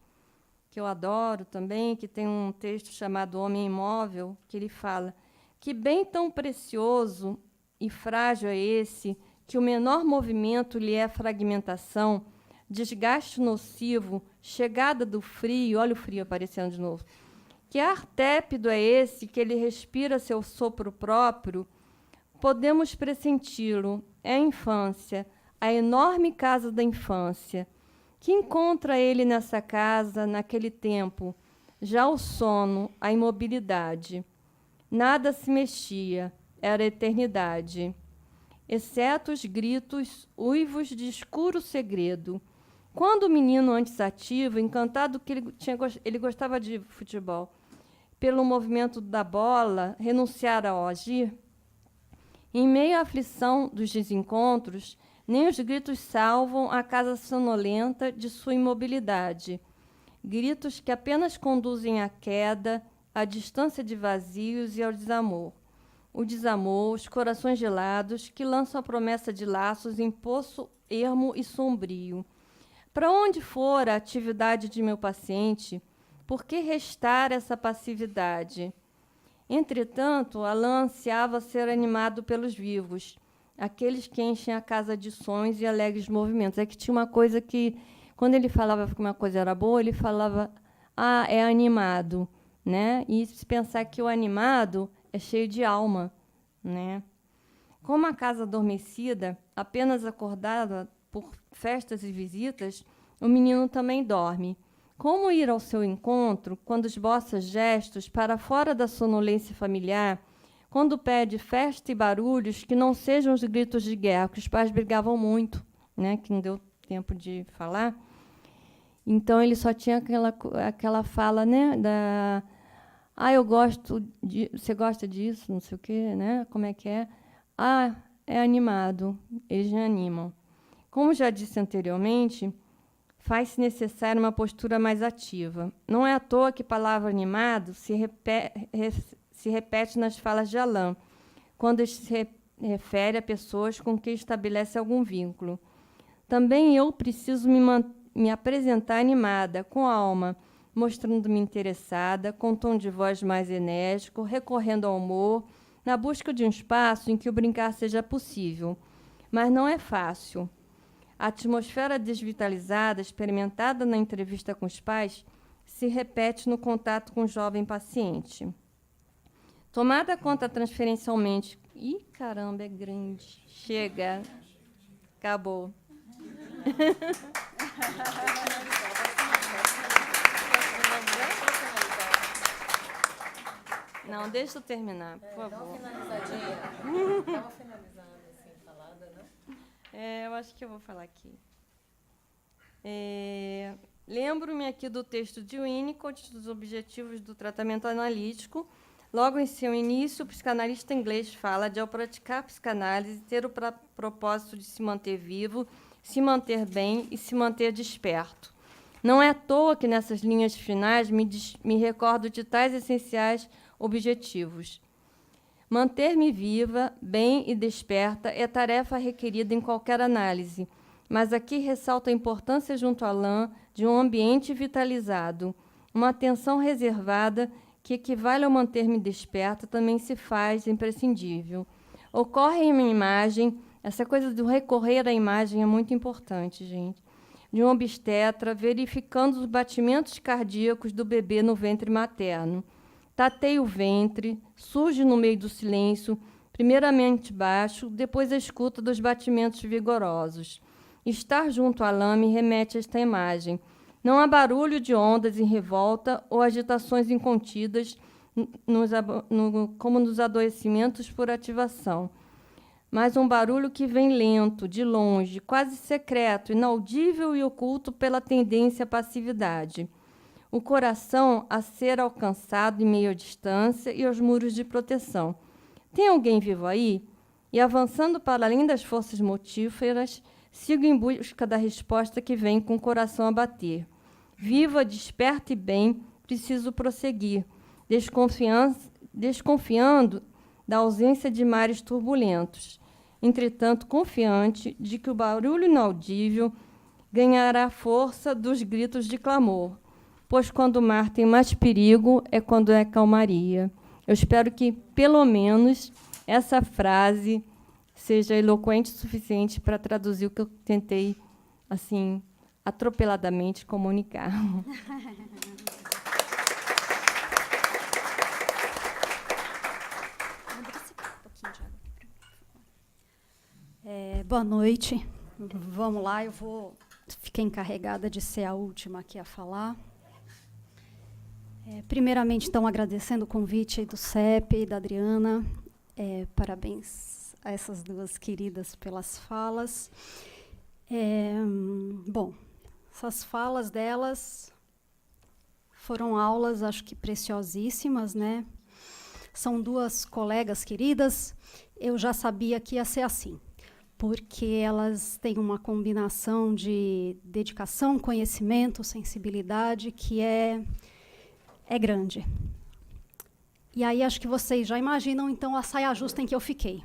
que eu adoro também, que tem um texto chamado Homem Imóvel, que ele fala: que bem tão precioso e frágil é esse, que o menor movimento lhe é fragmentação, desgaste nocivo, chegada do frio, olha o frio aparecendo de novo. Que ar tépido é esse, que ele respira seu sopro próprio? Podemos pressenti-lo, é a infância, a enorme casa da infância. Que encontra ele nessa casa, naquele tempo? Já o sono, a imobilidade. Nada se mexia, era a eternidade. Exceto os gritos, uivos de escuro segredo. Quando o menino antes ativo, encantado que ele gostava de futebol, pelo movimento da bola, renunciara ao agir, em meio à aflição dos desencontros, nem os gritos salvam a casa sonolenta de sua imobilidade. Gritos que apenas conduzem à queda, à distância de vazios e ao desamor. O desamor, os corações gelados, que lançam a promessa de laços em poço ermo e sombrio. Para onde for a atividade de meu paciente? Por que restar essa passividade? Entretanto, Alain ansiava ser animado pelos vivos, aqueles que enchem a casa de sons e alegres movimentos. É que tinha uma coisa que, quando ele falava que uma coisa era boa, ele falava, é animado, né? E se pensar que o animado é cheio de alma, né? Como a casa adormecida, apenas acordada por festas e visitas, o menino também dorme. Como ir ao seu encontro quando esboça gestos para fora da sonolência familiar, quando pede festa e barulhos que não sejam os gritos de guerra, que os pais brigavam muito, né, que não deu tempo de falar. Então, ele só tinha aquela fala, né, eu gosto de... Você gosta disso? Não sei o quê, né? Como é que é? É animado. Eles me animam. Como já disse anteriormente, faz-se necessária uma postura mais ativa. Não é à toa que a palavra animado se repete nas falas de Alain, quando se refere a pessoas com quem estabelece algum vínculo. Também eu preciso me apresentar animada, com a alma, mostrando-me interessada, com um tom de voz mais enérgico, recorrendo ao humor, na busca de um espaço em que o brincar seja possível. Mas não é fácil. A atmosfera desvitalizada, experimentada na entrevista com os pais, se repete no contato com o jovem paciente. Tomada conta transferencialmente... Ih, caramba, é grande. Chega. Acabou. Não, deixa eu terminar, por favor. Dá uma finalizadinha. Dá uma finalizada assim, falada, não? Eu acho que eu vou falar aqui. Lembro-me aqui do texto de Winnicott, dos objetivos do tratamento analítico. Logo em seu início, o psicanalista inglês fala de, ao praticar psicanálise, ter o propósito de se manter vivo, se manter bem e se manter desperto. Não é à toa que, nessas linhas finais, me recordo de tais essenciais objetivos. Manter-me viva, bem e desperta é tarefa requerida em qualquer análise, mas aqui ressalto a importância, junto a Alain, de um ambiente vitalizado. Uma atenção reservada, que equivale ao manter-me desperta, também se faz imprescindível. Ocorre em uma imagem, essa coisa do recorrer à imagem é muito importante, gente, de um obstetra verificando os batimentos cardíacos do bebê no ventre materno. Tateia o ventre, surge no meio do silêncio, primeiramente baixo, depois a escuta dos batimentos vigorosos. Estar junto a Alain me remete a esta imagem. Não há barulho de ondas em revolta ou agitações incontidas, como nos adoecimentos por ativação, mas um barulho que vem lento, de longe, quase secreto, inaudível e oculto pela tendência à passividade. O coração a ser alcançado em meio à distância e aos muros de proteção. Tem alguém vivo aí? E, avançando para além das forças motíferas, sigo em busca da resposta que vem com o coração a bater. Viva, desperta e bem, preciso prosseguir, desconfiando da ausência de mares turbulentos. entretanto, confiante de que o barulho inaudível ganhará força dos gritos de clamor, pois quando o mar tem mais perigo é quando é calmaria. Eu espero que, pelo menos, essa frase seja eloquente o suficiente para traduzir o que eu tentei, assim, atropeladamente comunicar. Boa noite. Vamos lá, fiquei encarregada de ser a última aqui a falar. Primeiramente, então, agradecendo o convite do CEP e da Adriana. Parabéns a essas duas queridas pelas falas. Bom, essas falas delas foram aulas, acho que preciosíssimas, né? São duas colegas queridas. Eu já sabia que ia ser assim, porque elas têm uma combinação de dedicação, conhecimento, sensibilidade que é grande. E aí acho que vocês já imaginam, então, a saia justa em que eu fiquei.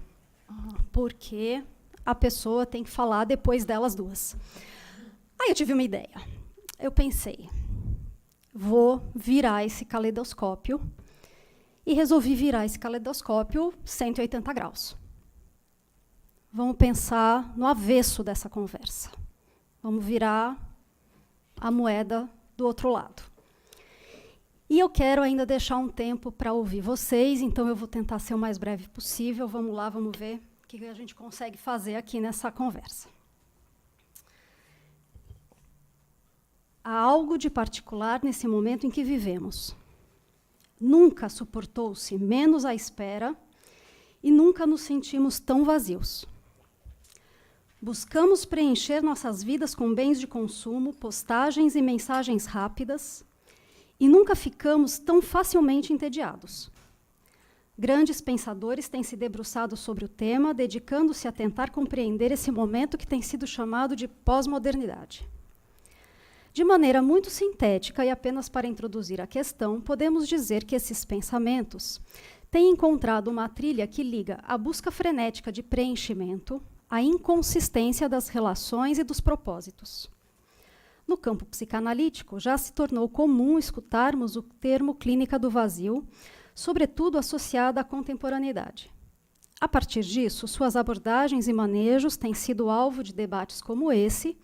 Porque a pessoa tem que falar depois delas duas. Aí eu tive uma ideia. Eu pensei, vou virar esse caleidoscópio, e resolvi virar esse caleidoscópio 180 graus. Vamos pensar no avesso dessa conversa. Vamos virar a moeda do outro lado. E eu quero ainda deixar um tempo para ouvir vocês, então eu vou tentar ser o mais breve possível. Vamos lá, vamos ver o que a gente consegue fazer aqui nessa conversa. Há algo de particular nesse momento em que vivemos. Nunca suportou-se menos a espera e nunca nos sentimos tão vazios. Buscamos preencher nossas vidas com bens de consumo, postagens e mensagens rápidas, e nunca ficamos tão facilmente entediados. Grandes pensadores têm se debruçado sobre o tema, dedicando-se a tentar compreender esse momento que tem sido chamado de pós-modernidade. De maneira muito sintética e apenas para introduzir a questão, podemos dizer que esses pensamentos têm encontrado uma trilha que liga a busca frenética de preenchimento à inconsistência das relações e dos propósitos. No campo psicanalítico, já se tornou comum escutarmos o termo clínica do vazio, sobretudo associada à contemporaneidade. A partir disso, suas abordagens e manejos têm sido alvo de debates como esse,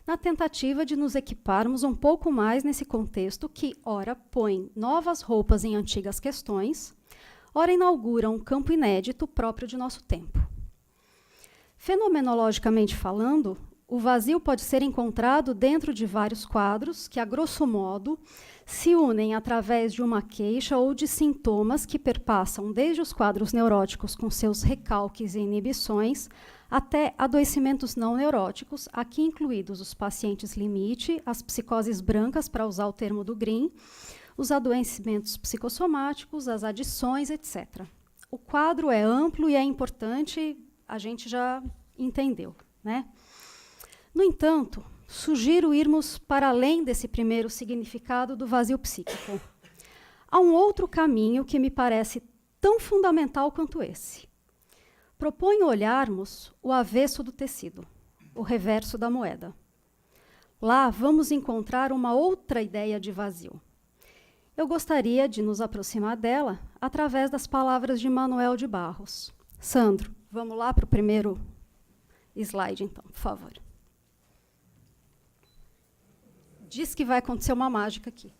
na tentativa de nos equiparmos um pouco mais nesse contexto que, ora, põe novas roupas em antigas questões, ora, inaugura um campo inédito próprio de nosso tempo. Fenomenologicamente falando, o vazio pode ser encontrado dentro de vários quadros que, a grosso modo, se unem através de uma queixa ou de sintomas que perpassam desde os quadros neuróticos com seus recalques e inibições até adoecimentos não neuróticos, aqui incluídos os pacientes limite, as psicoses brancas, para usar o termo do Green, os adoecimentos psicossomáticos, as adições, etc. O quadro é amplo e é importante, a gente já entendeu, né? No entanto, sugiro irmos para além desse primeiro significado do vazio psíquico. Há um outro caminho que me parece tão fundamental quanto esse. Proponho olharmos o avesso do tecido, o reverso da moeda. Lá vamos encontrar uma outra ideia de vazio. Eu gostaria de nos aproximar dela através das palavras de Manuel de Barros. Sandro, vamos lá para o primeiro slide, então, por favor. Diz que vai acontecer uma mágica aqui.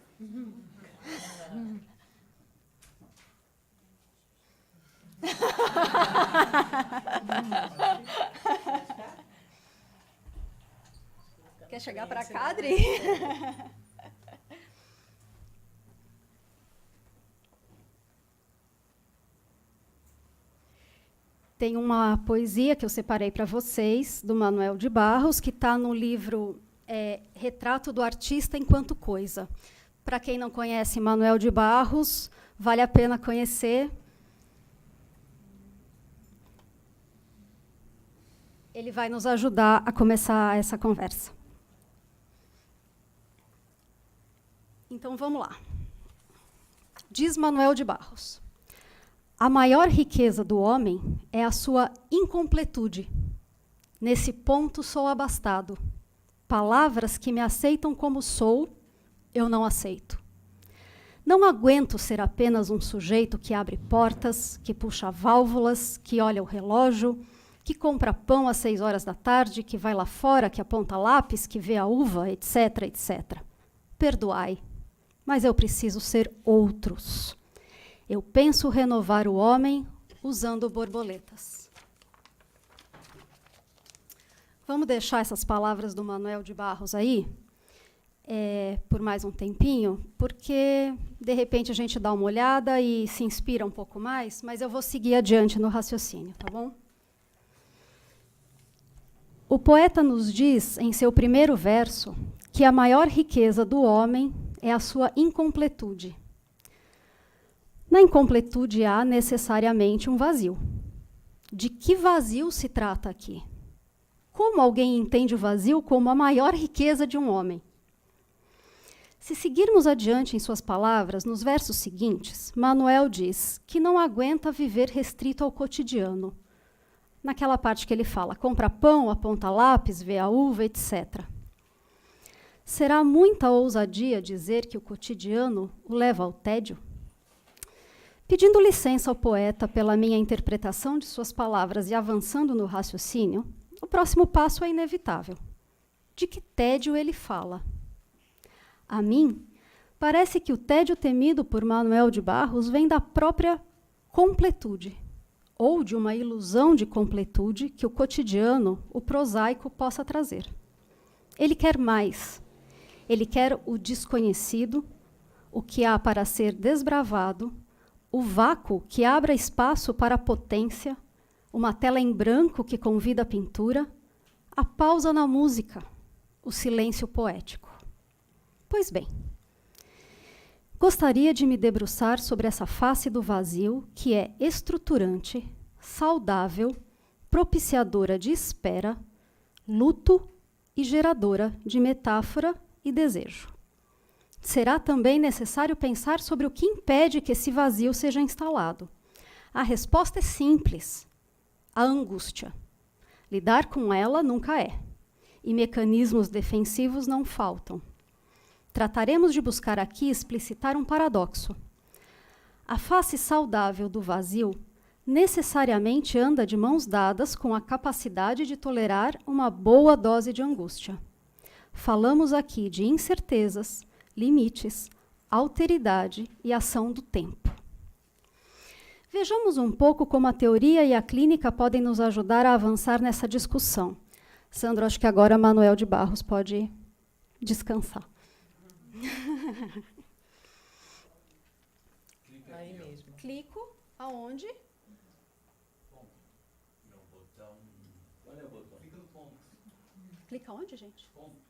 Quer chegar para cá, Adri? Tem uma poesia que eu separei para vocês, do Manuel de Barros, que está no livro Retrato do Artista enquanto Coisa. Para quem não conhece Manuel de Barros, vale a pena conhecer. Ele vai nos ajudar a começar essa conversa. Então, vamos lá. Diz Manuel de Barros: A maior riqueza do homem é a sua incompletude. Nesse ponto sou abastado. Palavras que me aceitam como sou, eu não aceito. Não aguento ser apenas um sujeito que abre portas, que puxa válvulas, que olha o relógio, que compra pão às 6 horas da tarde, que vai lá fora, que aponta lápis, que vê a uva, etc, etc. Perdoai, mas eu preciso ser outros. Eu penso renovar o homem usando borboletas. Vamos deixar essas palavras do Manuel de Barros aí, por mais um tempinho, porque, de repente, a gente dá uma olhada e se inspira um pouco mais, mas eu vou seguir adiante no raciocínio, tá bom? O poeta nos diz, em seu primeiro verso, que a maior riqueza do homem é a sua incompletude. Na incompletude há necessariamente um vazio. De que vazio se trata aqui? Como alguém entende o vazio como a maior riqueza de um homem? Se seguirmos adiante em suas palavras, nos versos seguintes, Manuel diz que não aguenta viver restrito ao cotidiano. Naquela parte que ele fala, compra pão, aponta lápis, vê a uva, etc. Será muita ousadia dizer que o cotidiano o leva ao tédio? Pedindo licença ao poeta pela minha interpretação de suas palavras e avançando no raciocínio, o próximo passo é inevitável. De que tédio ele fala? A mim, parece que o tédio temido por Manuel de Barros vem da própria completude, ou de uma ilusão de completude que o cotidiano, o prosaico, possa trazer. Ele quer mais. Ele quer o desconhecido, o que há para ser desbravado, o vácuo que abra espaço para a potência, uma tela em branco que convida a pintura, a pausa na música, o silêncio poético. Pois bem, gostaria de me debruçar sobre essa face do vazio que é estruturante, saudável, propiciadora de espera, luto e geradora de metáfora e desejo. Será também necessário pensar sobre o que impede que esse vazio seja instalado. A resposta é simples: a angústia. Lidar com ela nunca é, e mecanismos defensivos não faltam. Trataremos de buscar aqui explicitar um paradoxo. A face saudável do vazio necessariamente anda de mãos dadas com a capacidade de tolerar uma boa dose de angústia. Falamos aqui de incertezas, limites, alteridade e ação do tempo. Vejamos um pouco como a teoria e a clínica podem nos ajudar a avançar nessa discussão. Sandro, acho que agora Manuel de Barros pode descansar. Aí mesmo. Clico aonde? Clica onde, gente? Ponto?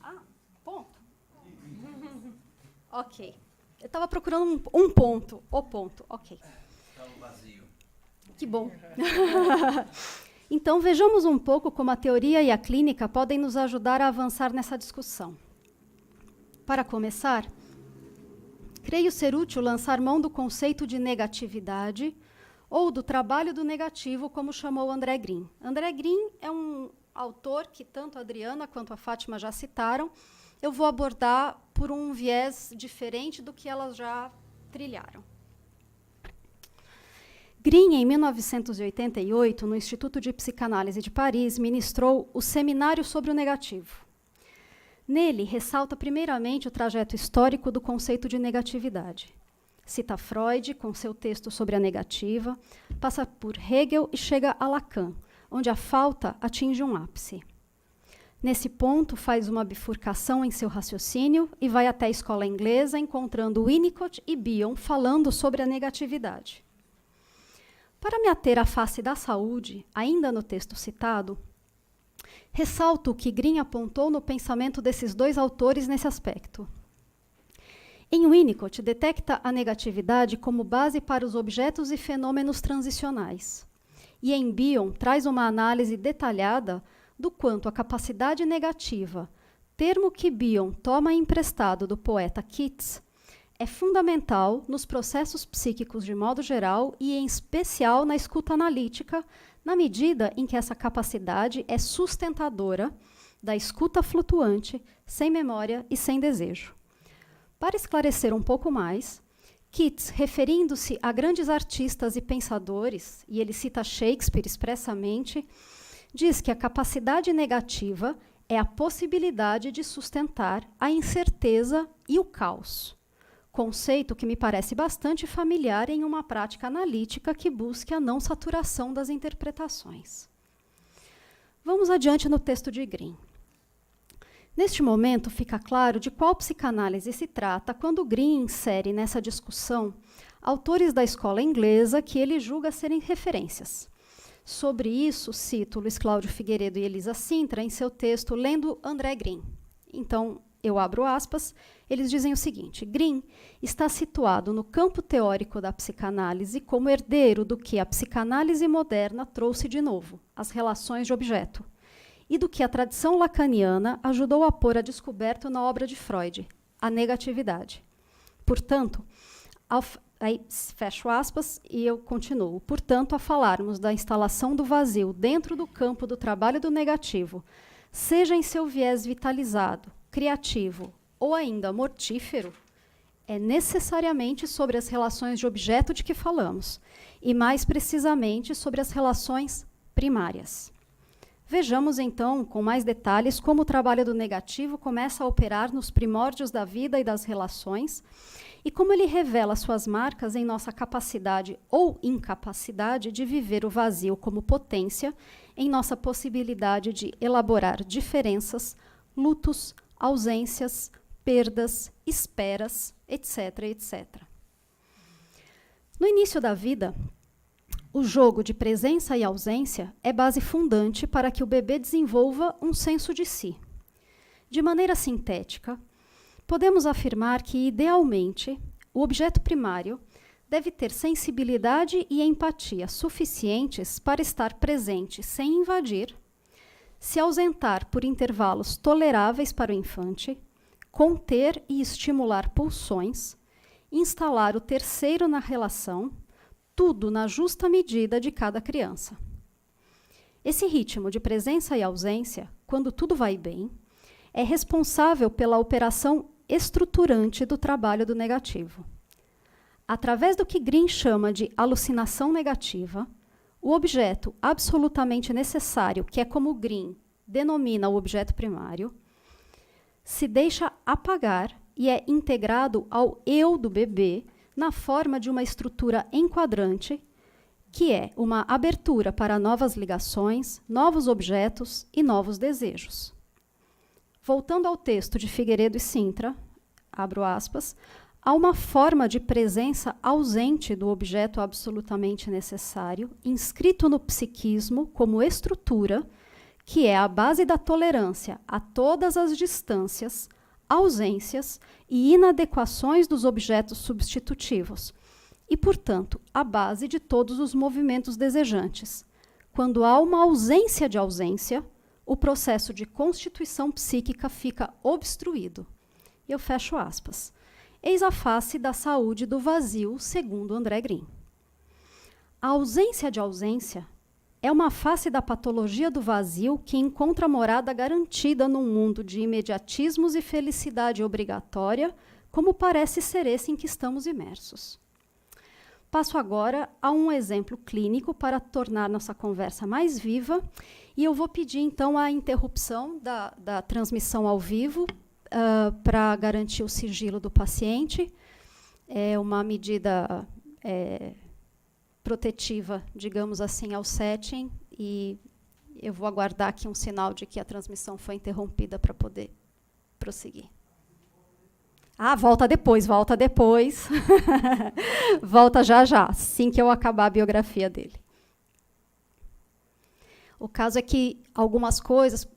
Ah, ponto. Ok. Eu estava procurando um ponto. O ponto, ok. Que bom. Então, vejamos um pouco como a teoria e a clínica podem nos ajudar a avançar nessa discussão. Para começar, creio ser útil lançar mão do conceito de negatividade ou do trabalho do negativo, como chamou André Green. André Green é um autor que tanto a Adriana quanto a Fátima já citaram. Eu vou abordar por um viés diferente do que elas já trilharam. Green, em 1988, no Instituto de Psicanálise de Paris, ministrou o Seminário sobre o Negativo. Nele, ressalta primeiramente o trajeto histórico do conceito de negatividade. Cita Freud, com seu texto sobre a negativa, passa por Hegel e chega a Lacan, onde a falta atinge um ápice. Nesse ponto, faz uma bifurcação em seu raciocínio e vai até a escola inglesa, encontrando Winnicott e Bion falando sobre a negatividade. Para me ater à face da saúde, ainda no texto citado, ressalto o que Green apontou no pensamento desses dois autores nesse aspecto. Em Winnicott, detecta a negatividade como base para os objetos e fenômenos transicionais. E em Bion, traz uma análise detalhada do quanto a capacidade negativa, termo que Bion toma emprestado do poeta Keats, é fundamental nos processos psíquicos de modo geral e, em especial, na escuta analítica, na medida em que essa capacidade é sustentadora da escuta flutuante, sem memória e sem desejo. Para esclarecer um pouco mais, Keats, referindo-se a grandes artistas e pensadores, e ele cita Shakespeare expressamente, diz que a capacidade negativa é a possibilidade de sustentar a incerteza e o caos. Conceito que me parece bastante familiar em uma prática analítica que busque a não saturação das interpretações. Vamos adiante no texto de Green. Neste momento, fica claro de qual psicanálise se trata quando Green insere nessa discussão autores da escola inglesa que ele julga serem referências. Sobre isso, cito Luiz Cláudio Figueiredo e Elisa Sintra em seu texto Lendo André Green. Então, eu abro aspas, eles dizem o seguinte: Green está situado no campo teórico da psicanálise como herdeiro do que a psicanálise moderna trouxe de novo, as relações de objeto, e do que a tradição lacaniana ajudou a pôr a descoberto na obra de Freud, a negatividade. Portanto, aí fecho aspas e eu continuo. Portanto, a falarmos da instalação do vazio dentro do campo do trabalho do negativo, seja em seu viés vitalizado, criativo ou ainda mortífero, é necessariamente sobre as relações de objeto de que falamos, e mais precisamente sobre as relações primárias. Vejamos, então, com mais detalhes, como o trabalho do negativo começa a operar nos primórdios da vida e das relações, e como ele revela suas marcas em nossa capacidade ou incapacidade de viver o vazio como potência, em nossa possibilidade de elaborar diferenças, lutos, ausências, perdas, esperas, etc., etc. No início da vida, o jogo de presença e ausência é base fundante para que o bebê desenvolva um senso de si. De maneira sintética, podemos afirmar que, idealmente, o objeto primário deve ter sensibilidade e empatia suficientes para estar presente sem invadir, se ausentar por intervalos toleráveis para o infante, conter e estimular pulsões, instalar o terceiro na relação, tudo na justa medida de cada criança. Esse ritmo de presença e ausência, quando tudo vai bem, é responsável pela operação estruturante do trabalho do negativo. Através do que Green chama de alucinação negativa, o objeto absolutamente necessário, que é como Green denomina o objeto primário, se deixa apagar e é integrado ao eu do bebê na forma de uma estrutura enquadrante, que é uma abertura para novas ligações, novos objetos e novos desejos. Voltando ao texto de Figueiredo e Sintra, abro aspas, há uma forma de presença ausente do objeto absolutamente necessário, inscrito no psiquismo como estrutura, que é a base da tolerância a todas as distâncias, ausências e inadequações dos objetos substitutivos, e, portanto, a base de todos os movimentos desejantes. Quando há uma ausência de ausência, o processo de constituição psíquica fica obstruído. Eu fecho aspas. Eis a face da saúde do vazio, segundo André Green. A ausência de ausência é uma face da patologia do vazio que encontra morada garantida num mundo de imediatismos e felicidade obrigatória, como parece ser esse em que estamos imersos. Passo agora a um exemplo clínico para tornar nossa conversa mais viva, e eu vou pedir, então, a interrupção da transmissão ao vivo, para garantir o sigilo do paciente. É uma medida protetiva, digamos assim, ao setting, e eu vou aguardar aqui um sinal de que a transmissão foi interrompida para poder prosseguir. Ah, volta depois, volta depois. Volta já já, assim que eu acabar a biografia dele. O caso é que algumas coisas...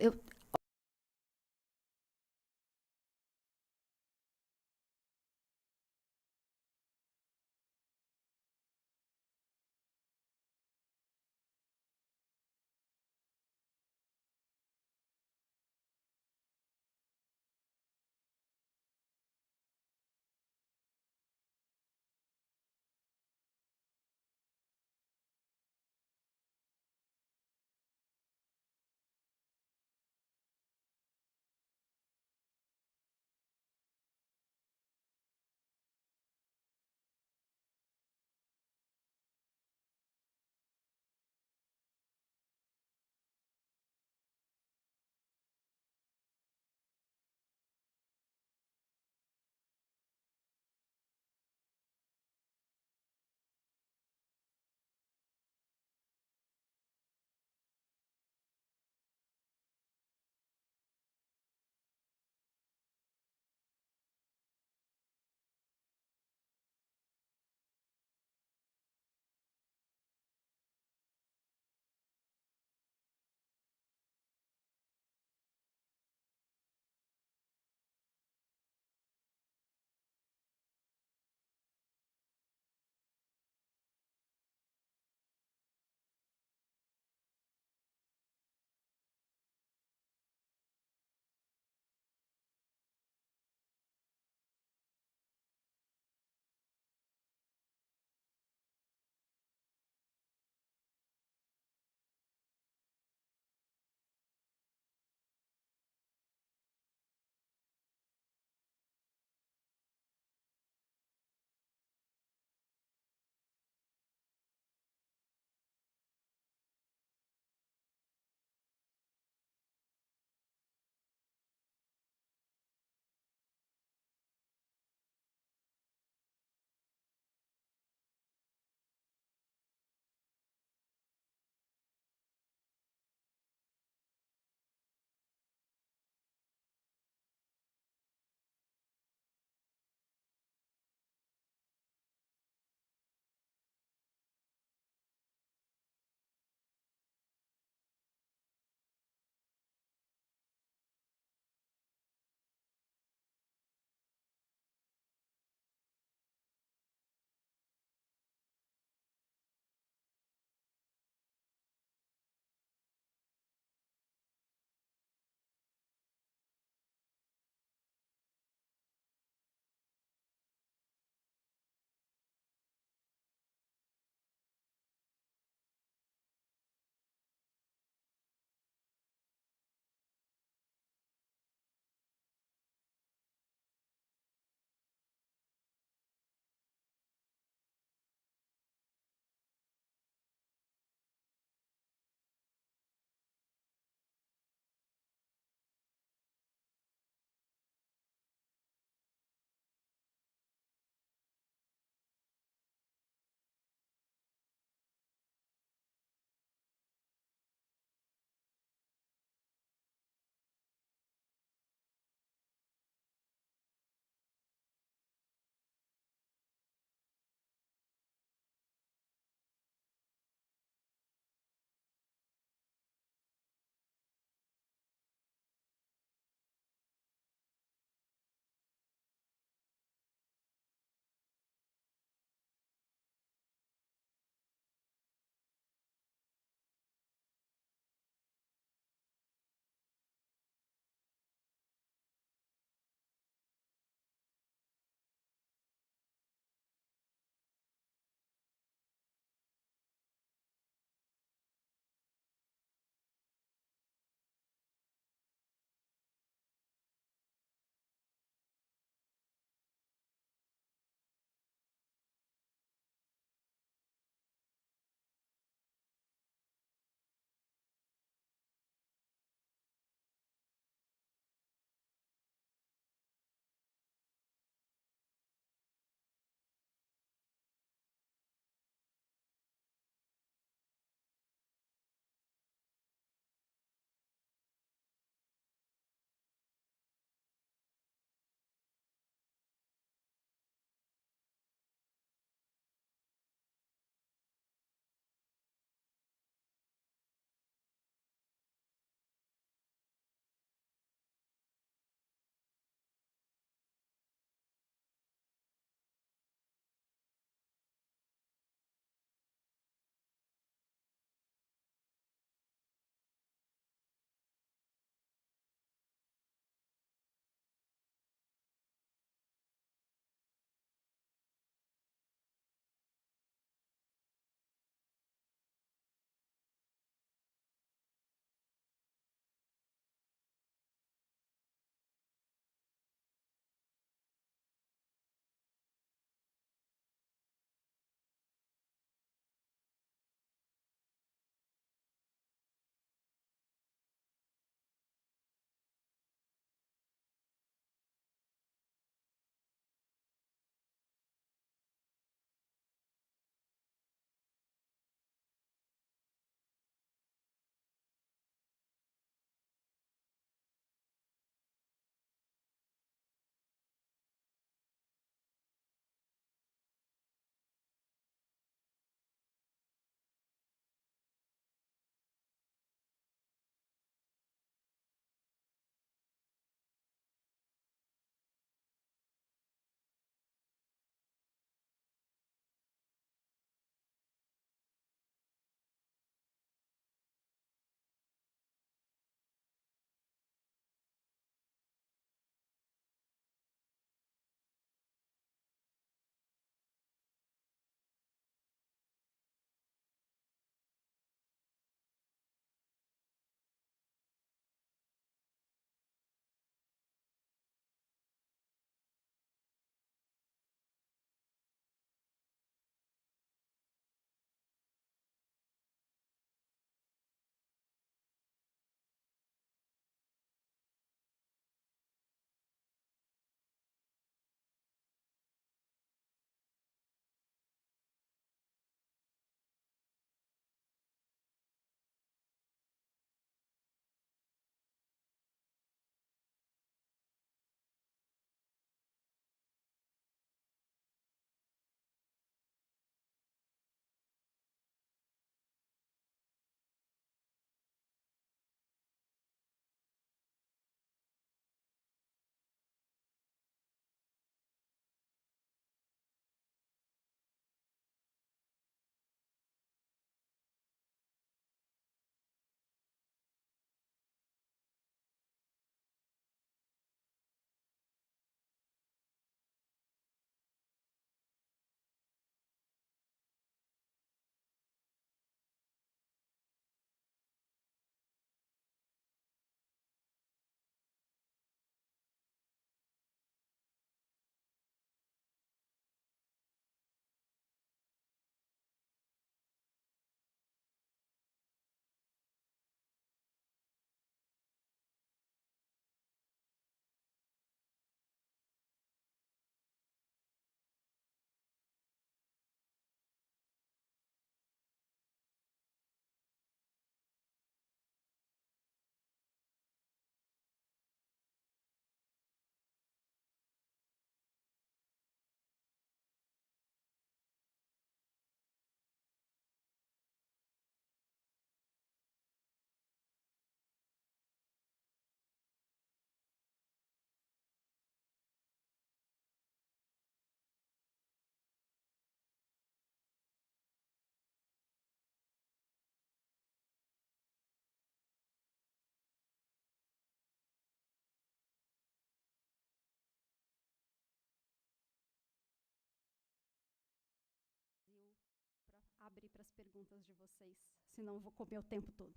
perguntas de vocês, senão eu vou comer o tempo todo.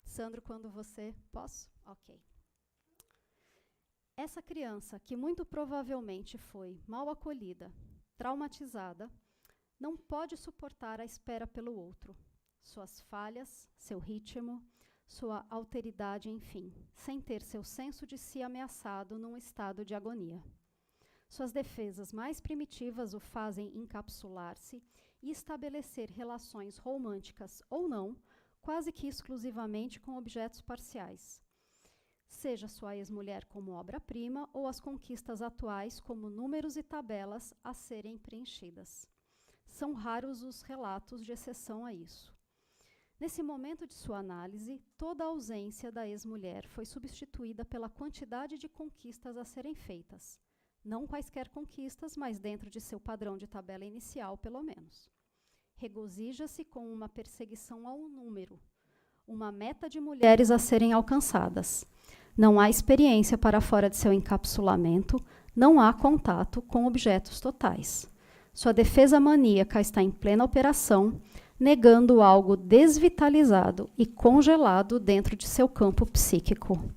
Sandro, quando você... Posso? Ok. Essa criança, que muito provavelmente foi mal acolhida, traumatizada, não pode suportar a espera pelo outro, suas falhas, seu ritmo, sua alteridade, enfim, sem ter seu senso de si ameaçado num estado de agonia. Suas defesas mais primitivas o fazem encapsular-se e estabelecer relações românticas ou não, quase que exclusivamente com objetos parciais. Seja sua ex-mulher como obra-prima ou as conquistas atuais como números e tabelas a serem preenchidas. São raros os relatos de exceção a isso. Nesse momento de sua análise, toda a ausência da ex-mulher foi substituída pela quantidade de conquistas a serem feitas. Não quaisquer conquistas, mas dentro de seu padrão de tabela inicial, pelo menos. Regozija-se com uma perseguição ao número, uma meta de mulheres a serem alcançadas. Não há experiência para fora de seu encapsulamento, não há contato com objetos totais. Sua defesa maníaca está em plena operação, negando algo desvitalizado e congelado dentro de seu campo psíquico.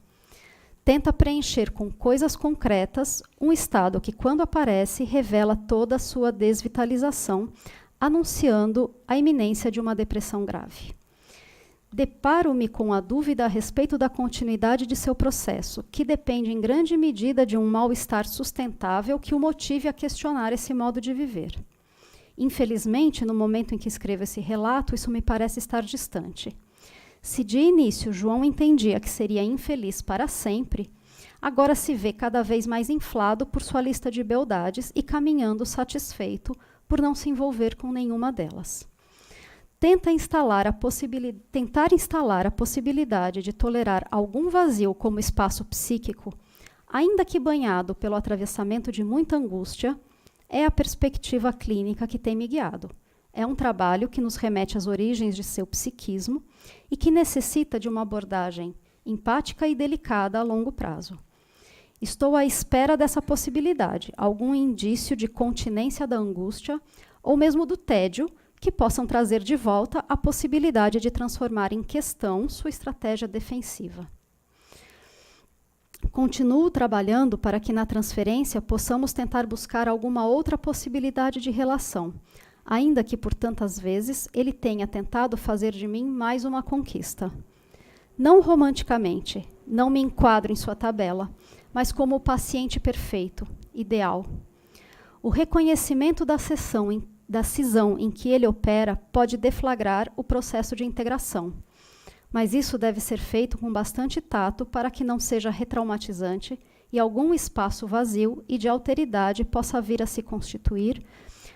Tenta preencher com coisas concretas um estado que, quando aparece, revela toda a sua desvitalização, anunciando a iminência de uma depressão grave. Deparo-me com a dúvida a respeito da continuidade de seu processo, que depende em grande medida de um mal-estar sustentável que o motive a questionar esse modo de viver. Infelizmente, no momento em que escrevo esse relato, isso me parece estar distante. Se de início João entendia que seria infeliz para sempre, agora se vê cada vez mais inflado por sua lista de beldades e caminhando satisfeito por não se envolver com nenhuma delas. Tentar instalar a possibilidade de tolerar algum vazio como espaço psíquico, ainda que banhado pelo atravessamento de muita angústia, é a perspectiva clínica que tem me guiado. É um trabalho que nos remete às origens de seu psiquismo e que necessita de uma abordagem empática e delicada a longo prazo. Estou à espera dessa possibilidade, algum indício de continência da angústia ou mesmo do tédio, que possam trazer de volta a possibilidade de transformar em questão sua estratégia defensiva. Continuo trabalhando para que na transferência possamos tentar buscar alguma outra possibilidade de relação, ainda que por tantas vezes ele tenha tentado fazer de mim mais uma conquista. Não romanticamente, não me enquadro em sua tabela, mas como o paciente perfeito, ideal. O reconhecimento da cisão em que ele opera pode deflagrar o processo de integração. Mas isso deve ser feito com bastante tato para que não seja retraumatizante e algum espaço vazio e de alteridade possa vir a se constituir,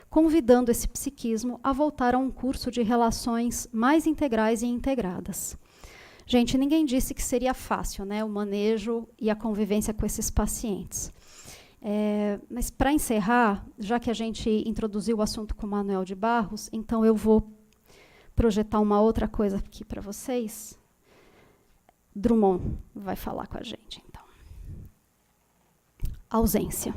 convidando esse psiquismo a voltar a um curso de relações mais integrais e integradas. Gente, ninguém disse que seria fácil, né, o manejo e a convivência com esses pacientes. Mas, para encerrar, já que a gente introduziu o assunto com o Manuel de Barros, então eu vou projetar uma outra coisa aqui para vocês. Drummond vai falar com a gente, então. Ausência.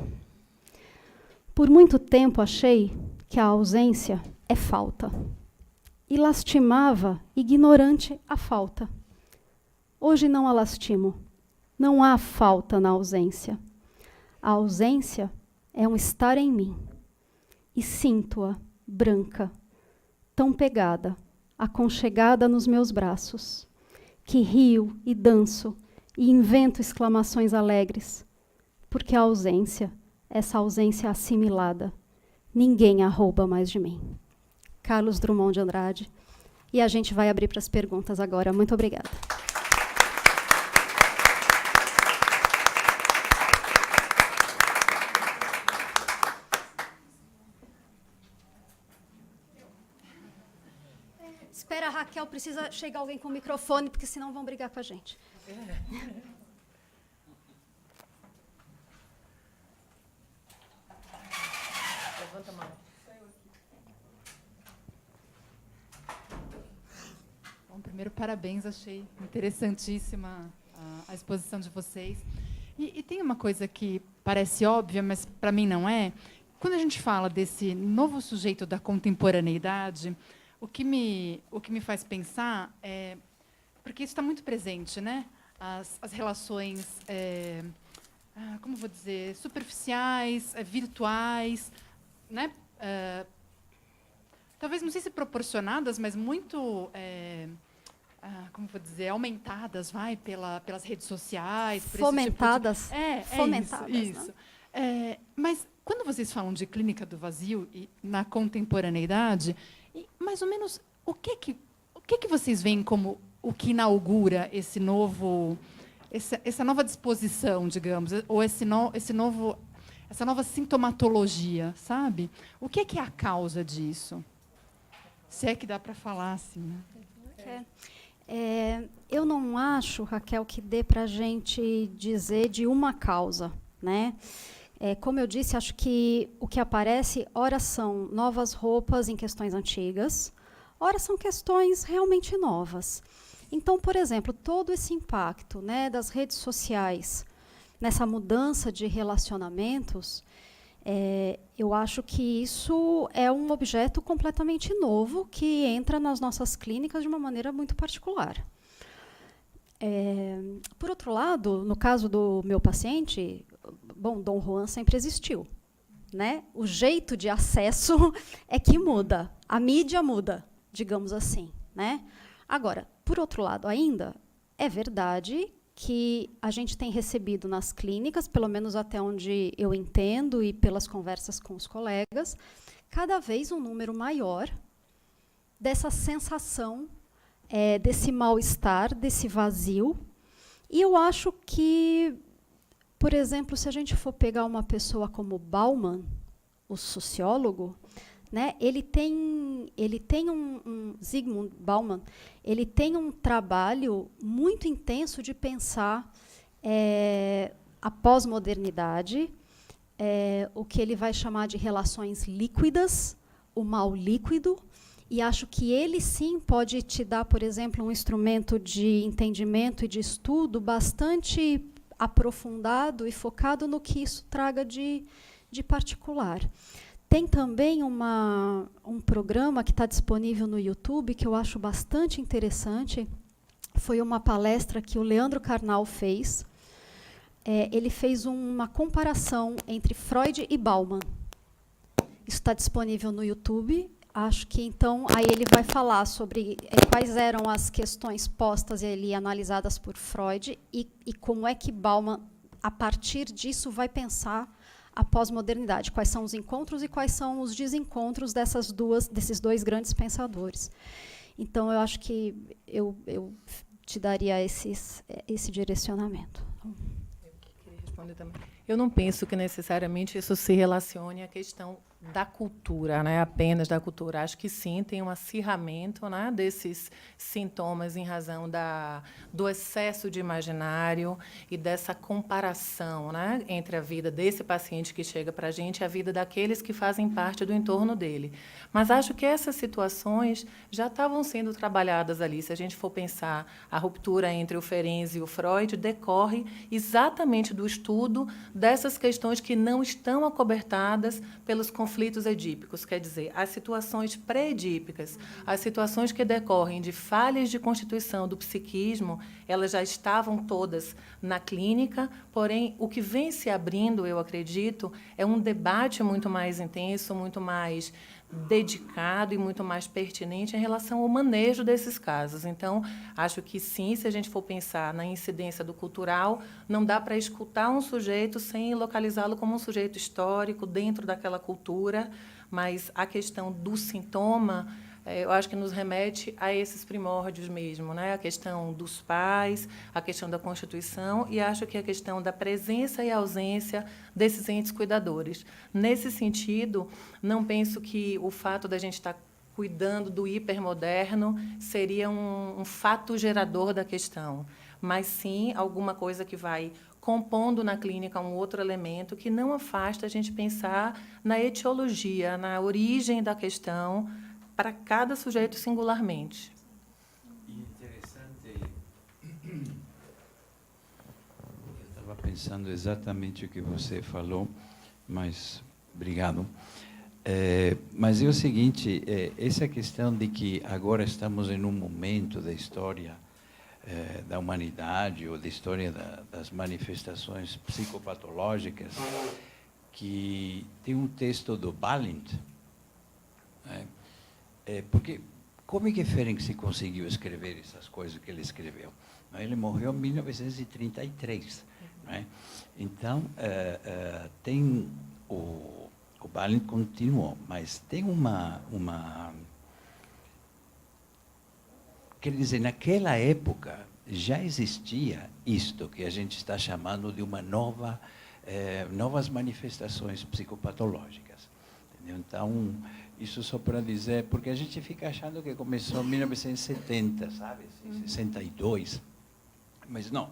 Por muito tempo achei que a ausência é falta. E lastimava, ignorante, a falta. Hoje não a lastimo. Não há falta na ausência. A ausência é um estar em mim. E sinto-a, branca, tão pegada, aconchegada nos meus braços, que rio e danço e invento exclamações alegres, porque a ausência, essa ausência assimilada, ninguém a rouba mais de mim. Carlos Drummond de Andrade. E a gente vai abrir para as perguntas agora. Muito obrigada. Espera, Raquel, precisa chegar alguém com o microfone, porque senão vão brigar com a gente. Levanta a mão. Bom, primeiro, parabéns, achei interessantíssima a exposição de vocês. E tem uma coisa que parece óbvia, mas para mim não é. quando a gente fala desse novo sujeito da contemporaneidade, o que me faz pensar é... Porque isso está muito presente, né? As relações, como vou dizer, superficiais, virtuais, né? Talvez, não sei se proporcionadas, mas muito... como vou dizer, aumentadas, pelas redes sociais. Fomentadas. Fomentadas. Isso. Mas quando vocês falam de clínica do vazio e na contemporaneidade, mais ou menos o que vocês veem como o que inaugura essa nova disposição, digamos, ou essa nova sintomatologia, sabe? O que é a causa disso? Se é que dá para falar assim, né? Eu não acho, Raquel, que dê para a gente dizer de uma causa, né? Como eu disse, acho que o que aparece, ora são novas roupas em questões antigas, ora são questões realmente novas. Então, por exemplo, todo esse impacto, né, das redes sociais nessa mudança de relacionamentos, eu acho que isso é um objeto completamente novo que entra nas nossas clínicas de uma maneira muito particular. Por outro lado, no caso do meu paciente, Dom Juan sempre existiu, né? O jeito de acesso é que muda, a mídia muda, digamos assim, né? Agora, por outro lado ainda, é verdade que a gente tem recebido nas clínicas, pelo menos até onde eu entendo e pelas conversas com os colegas, cada vez um número maior dessa sensação, desse mal-estar, desse vazio. E eu acho que, por exemplo, se a gente for pegar uma pessoa como Bauman, o sociólogo, né, ele tem Zygmunt Bauman, ele tem um trabalho muito intenso de pensar a pós-modernidade, o que ele vai chamar de relações líquidas, o mal líquido, e acho que ele sim pode te dar, por exemplo, um instrumento de entendimento e de estudo bastante aprofundado e focado no que isso traga de particular. Tem também um programa que está disponível no YouTube, que eu acho bastante interessante. Foi uma palestra que o Leandro Carnal fez. Ele fez uma comparação entre Freud e Bauman. Isso está disponível no YouTube. Acho que, então, aí ele vai falar sobre quais eram as questões postas ali, analisadas por Freud, e como é que Bauman, a partir disso, vai pensar a pós-modernidade, quais são os encontros e quais são os desencontros desses dois grandes pensadores. Então, eu acho que eu te daria esse direcionamento. Eu queria responder também. Eu não penso que necessariamente isso se relacione à questão da cultura, né? Apenas da cultura. Acho que sim, tem um acirramento, né, desses sintomas em razão do excesso de imaginário e dessa comparação, né, entre a vida desse paciente que chega para a gente e a vida daqueles que fazem parte do entorno dele. Mas acho que essas situações já estavam sendo trabalhadas ali. Se a gente for pensar, a ruptura entre o Ferenczi e o Freud decorre exatamente do estudo dessas questões que não estão acobertadas pelos conflitos edípicos, quer dizer, as situações pré-edípicas, as situações que decorrem de falhas de constituição do psiquismo, elas já estavam todas na clínica, porém, o que vem se abrindo, eu acredito, é um debate muito mais intenso, muito mais dedicado e muito mais pertinente em relação ao manejo desses casos. Então, acho que sim, se a gente for pensar na incidência do cultural, não dá para escutar um sujeito sem localizá-lo como um sujeito histórico dentro daquela cultura, mas a questão do sintoma, eu acho que nos remete a esses primórdios mesmo, né? A questão dos pais, a questão da Constituição, e acho que a questão da presença e ausência desses entes cuidadores. Nesse sentido, não penso que o fato da gente estar cuidando do hipermoderno seria um fato gerador da questão, mas sim alguma coisa que vai compondo na clínica um outro elemento que não afasta a gente pensar na etiologia, na origem da questão, para cada sujeito singularmente. E interessante, eu estava pensando exatamente o que você falou, mas Obrigado. Mas é o seguinte, essa questão de que agora estamos em um momento da história da humanidade ou da história das manifestações psicopatológicas, que tem um texto do Balint, né? Porque como é que Ferenczi conseguiu escrever essas coisas que ele escreveu? Ele morreu em 1933, né? Então, tem o Balint continuou, mas tem quer dizer, naquela época já existia isto que a gente está chamando de uma novas manifestações psicopatológicas. Entendeu? Então, isso só para dizer, porque a gente fica achando que começou em 1970, sabe? 62, mas não,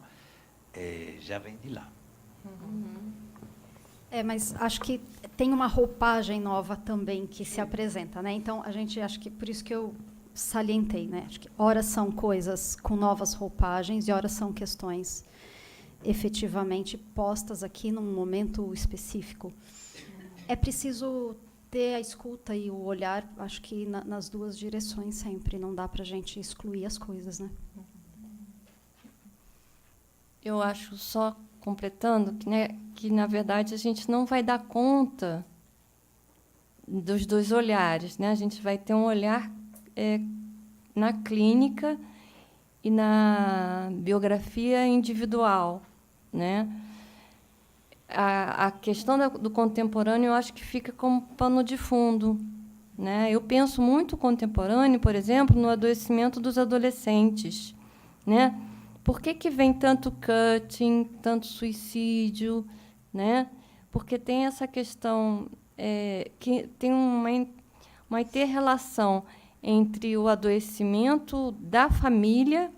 já vem de lá. Mas acho que tem uma roupagem nova também que se apresenta, né? Então, a gente, acho que por isso que eu salientei, né? Acho que ora são coisas com novas roupagens e ora são questões efetivamente postas aqui num momento específico. É preciso ter a escuta e o olhar, acho que nas duas direções sempre. Não dá para a gente excluir as coisas, né? Eu acho, só completando, que, na verdade, a gente não vai dar conta dos dois olhares, né? A gente vai ter um olhar na clínica e na biografia individual, né? A questão do contemporâneo, eu acho que fica como pano de fundo, né? Eu penso muito contemporâneo, por exemplo, no adoecimento dos adolescentes, né? Por que vem tanto cutting, tanto suicídio, né? Porque tem essa questão que tem uma interrelação entre o adoecimento da família,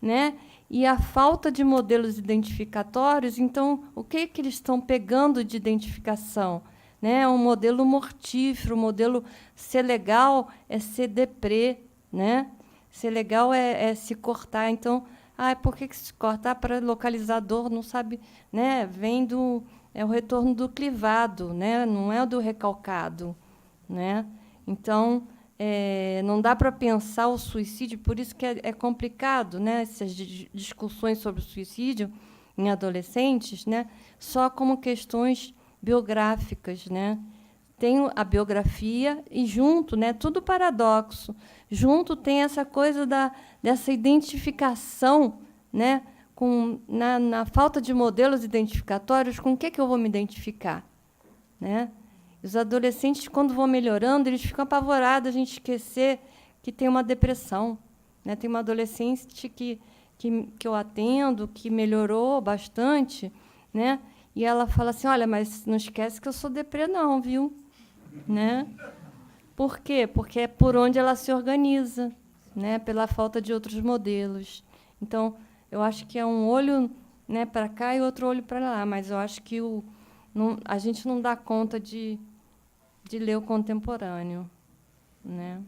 né, e a falta de modelos identificatórios. Então, o que eles estão pegando de identificação? Né? Um modelo mortífero, um modelo ser legal é ser deprê, né? Ser legal é se cortar. Então, por que se cortar? Para localizar dor, não sabe, né? Vem o retorno do clivado, né? Não é o do recalcado, né? Então, não dá para pensar o suicídio, por isso que é complicado, né? Essas discussões sobre o suicídio em adolescentes, né? Só como questões biográficas, né? Tem a biografia e junto, né? Tudo paradoxo. Junto tem essa coisa dessa identificação, né? Na falta de modelos identificatórios, com o que eu vou me identificar, né? Os adolescentes, quando vão melhorando, eles ficam apavorados a gente esquecer que tem uma depressão, né? Tem uma adolescente que eu atendo, que melhorou bastante, né? E ela fala assim, olha, mas não esquece que eu sou deprê não, viu? Né? Por quê? Porque é por onde ela se organiza, né? Pela falta de outros modelos. Então, eu acho que é um olho, né, para cá e outro olho para lá, mas eu acho que a gente não dá conta de ler o contemporâneo, né?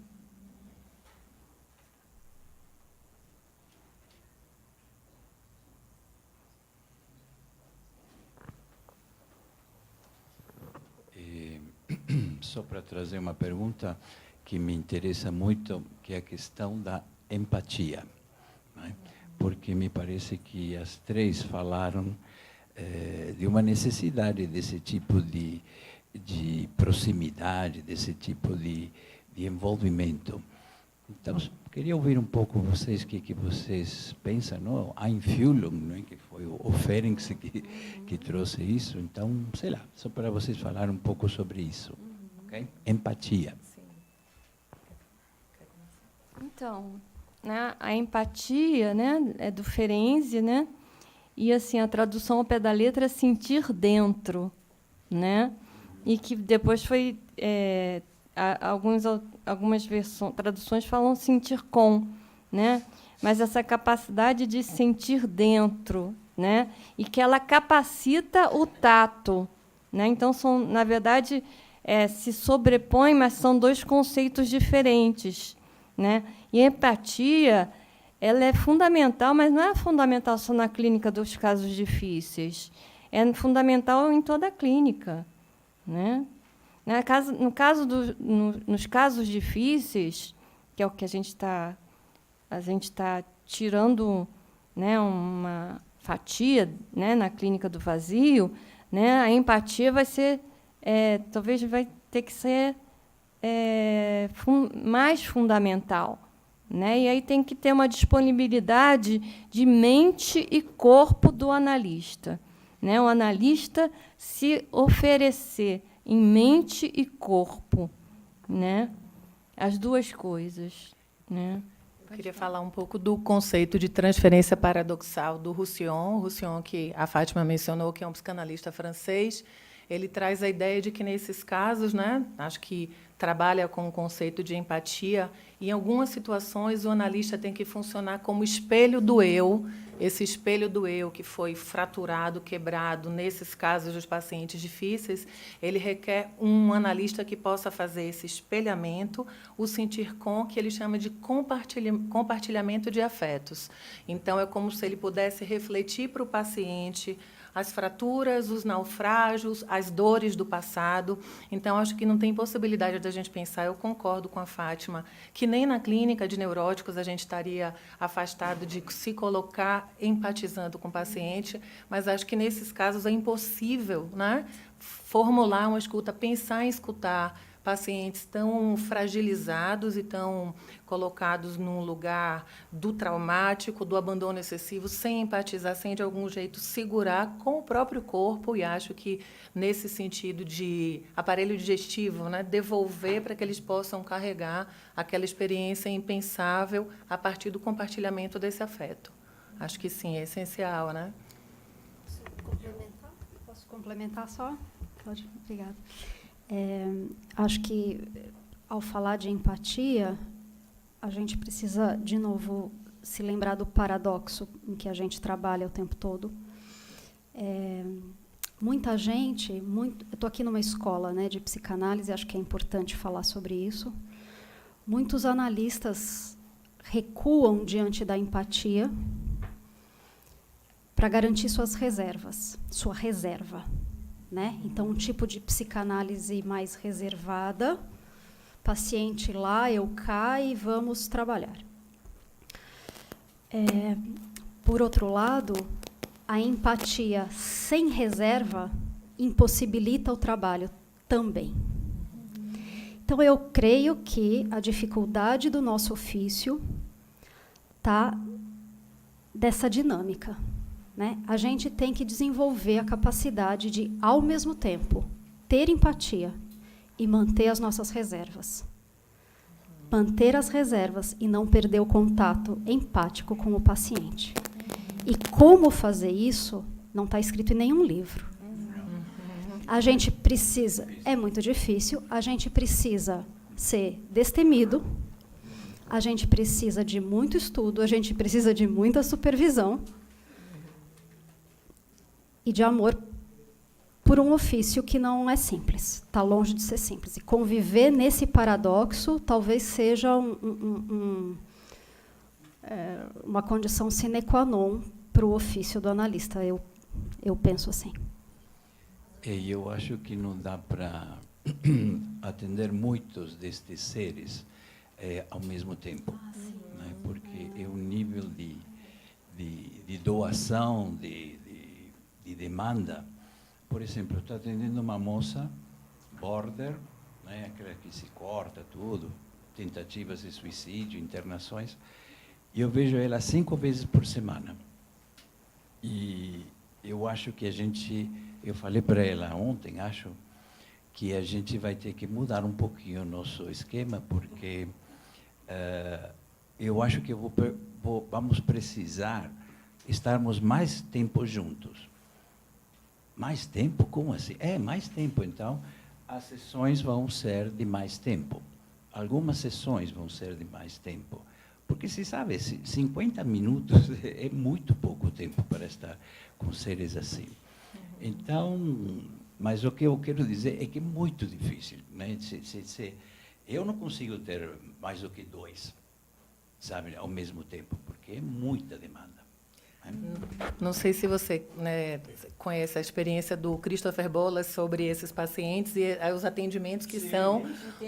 Só para trazer uma pergunta que me interessa muito, que é a questão da empatia, né? Porque me parece que as três falaram de uma necessidade desse tipo de proximidade, desse tipo de envolvimento. Então, queria ouvir um pouco vocês, o que vocês pensam, não? Einfühlung, né, que foi o Ferenczi que trouxe isso. Então, sei lá, só para vocês falarem um pouco sobre isso. Okay? Empatia. Então, né, a empatia, né, é do Ferenczi, né? E assim, a tradução ao pé da letra é sentir dentro, né? E que depois foi algumas traduções falam sentir com, né? Mas essa capacidade de sentir dentro, né? E que ela capacita o tato, né? Então são, na verdade, se sobrepõem, mas são dois conceitos diferentes, né? E a empatia, ela é fundamental, mas não é fundamental só na clínica dos casos difíceis. É fundamental em toda a clínica, né? Né? Nos casos difíceis, que é o que a gente está tirando, né, uma fatia, né, na clínica do vazio, né, a empatia vai ser, talvez vai ter que ser mais fundamental, né? E aí tem que ter uma disponibilidade de mente e corpo do analista, né? O analista se oferecer em mente e corpo, né? As duas coisas, né? Eu queria falar um pouco do conceito de transferência paradoxal do Roussillon. Roussillon, que a Fátima mencionou, que é um psicanalista francês, ele traz a ideia de que, nesses casos, né, acho que trabalha com o conceito de empatia, e, em algumas situações, o analista tem que funcionar como espelho do eu, esse espelho do eu que foi fraturado, quebrado, nesses casos dos pacientes difíceis, ele requer um analista que possa fazer esse espelhamento, o sentir com, que ele chama de compartilhamento de afetos. Então, é como se ele pudesse refletir para o paciente as fraturas, os naufrágios, as dores do passado. Então, acho que não tem possibilidade da gente pensar, eu concordo com a Fátima, que nem na clínica de neuróticos a gente estaria afastado de se colocar empatizando com o paciente, mas acho que, nesses casos, é impossível, né, formular uma escuta, pensar em escutar pacientes tão fragilizados e tão colocados num lugar do traumático, do abandono excessivo, sem empatizar, sem, de algum jeito, segurar com o próprio corpo. E acho que, nesse sentido de aparelho digestivo, né, devolver para que eles possam carregar aquela experiência impensável a partir do compartilhamento desse afeto. Acho que, sim, é essencial, né? Posso complementar só? Pode, obrigada. Acho que, ao falar de empatia, a gente precisa, de novo, se lembrar do paradoxo em que a gente trabalha o tempo todo. Muita gente... eu estou aqui numa escola, né, de psicanálise, acho que é importante falar sobre isso. Muitos analistas recuam diante da empatia para garantir suas reservas, sua reserva. Né? Então, um tipo de psicanálise mais reservada, paciente lá, eu cá e vamos trabalhar. Por outro lado, a empatia sem reserva impossibilita o trabalho também. Então, eu creio que a dificuldade do nosso ofício está dessa dinâmica. Né? A gente tem que desenvolver a capacidade de, ao mesmo tempo, ter empatia e manter as nossas reservas. Manter as reservas e não perder o contato empático com o paciente. E como fazer isso não está escrito em nenhum livro. A gente precisa, é muito difícil, a gente precisa ser destemido, a gente precisa de muito estudo, a gente precisa de muita supervisão, e de amor por um ofício que não é simples, está longe de ser simples. E conviver nesse paradoxo talvez seja uma condição sine qua non para o ofício do analista. Eu penso assim. E eu acho que não dá para atender muitos destes seres ao mesmo tempo, né? Porque é um nível de doação, de demanda. Por exemplo, estou atendendo uma moça, border, né, aquela que se corta tudo, tentativas de suicídio, internações, e eu vejo ela 5 vezes por semana. E eu acho que eu falei para ela ontem, acho que a gente vai ter que mudar um pouquinho o nosso esquema, porque eu acho que vamos precisar estarmos mais tempo juntos. Mais tempo? Como assim? Mais tempo. Então, as sessões vão ser de mais tempo. Algumas sessões vão ser de mais tempo. Porque, se sabe, 50 minutos é muito pouco tempo para estar com seres assim. Então, mas o que eu quero dizer é que é muito difícil, né? Eu não consigo ter mais do que 2, sabe, ao mesmo tempo, porque é muita demanda. Não sei se você, né, conhece a experiência do Christopher Bollas sobre esses pacientes e os atendimentos que são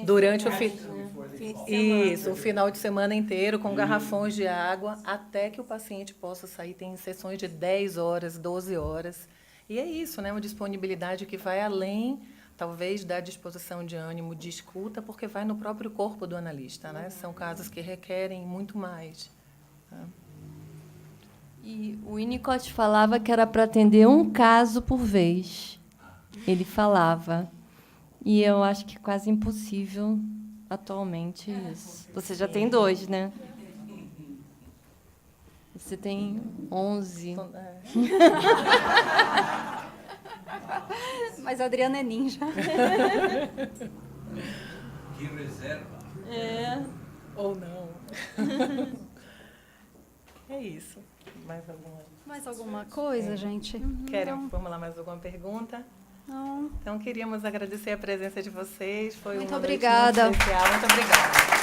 durante o final de semana inteiro, com garrafões de água, até que o paciente possa sair. Tem sessões de 10 horas, 12 horas. E é isso, né, uma disponibilidade que vai além, talvez, da disposição de ânimo, de escuta, porque vai no próprio corpo do analista, né? São casos que requerem muito mais. Tá? E o Winnicott falava que era para atender um caso por vez. Ele falava. E eu acho que é quase impossível atualmente isso. Você já tem 2, né? Você tem 11. Mas a Adriana é ninja. Que reserva. É. Ou não. É isso. Mais alguma coisa, gente? Querem formular mais alguma pergunta? Não. Então, queríamos agradecer a presença de vocês. Foi Muito uma noite obrigada. muito especial. Muito obrigada.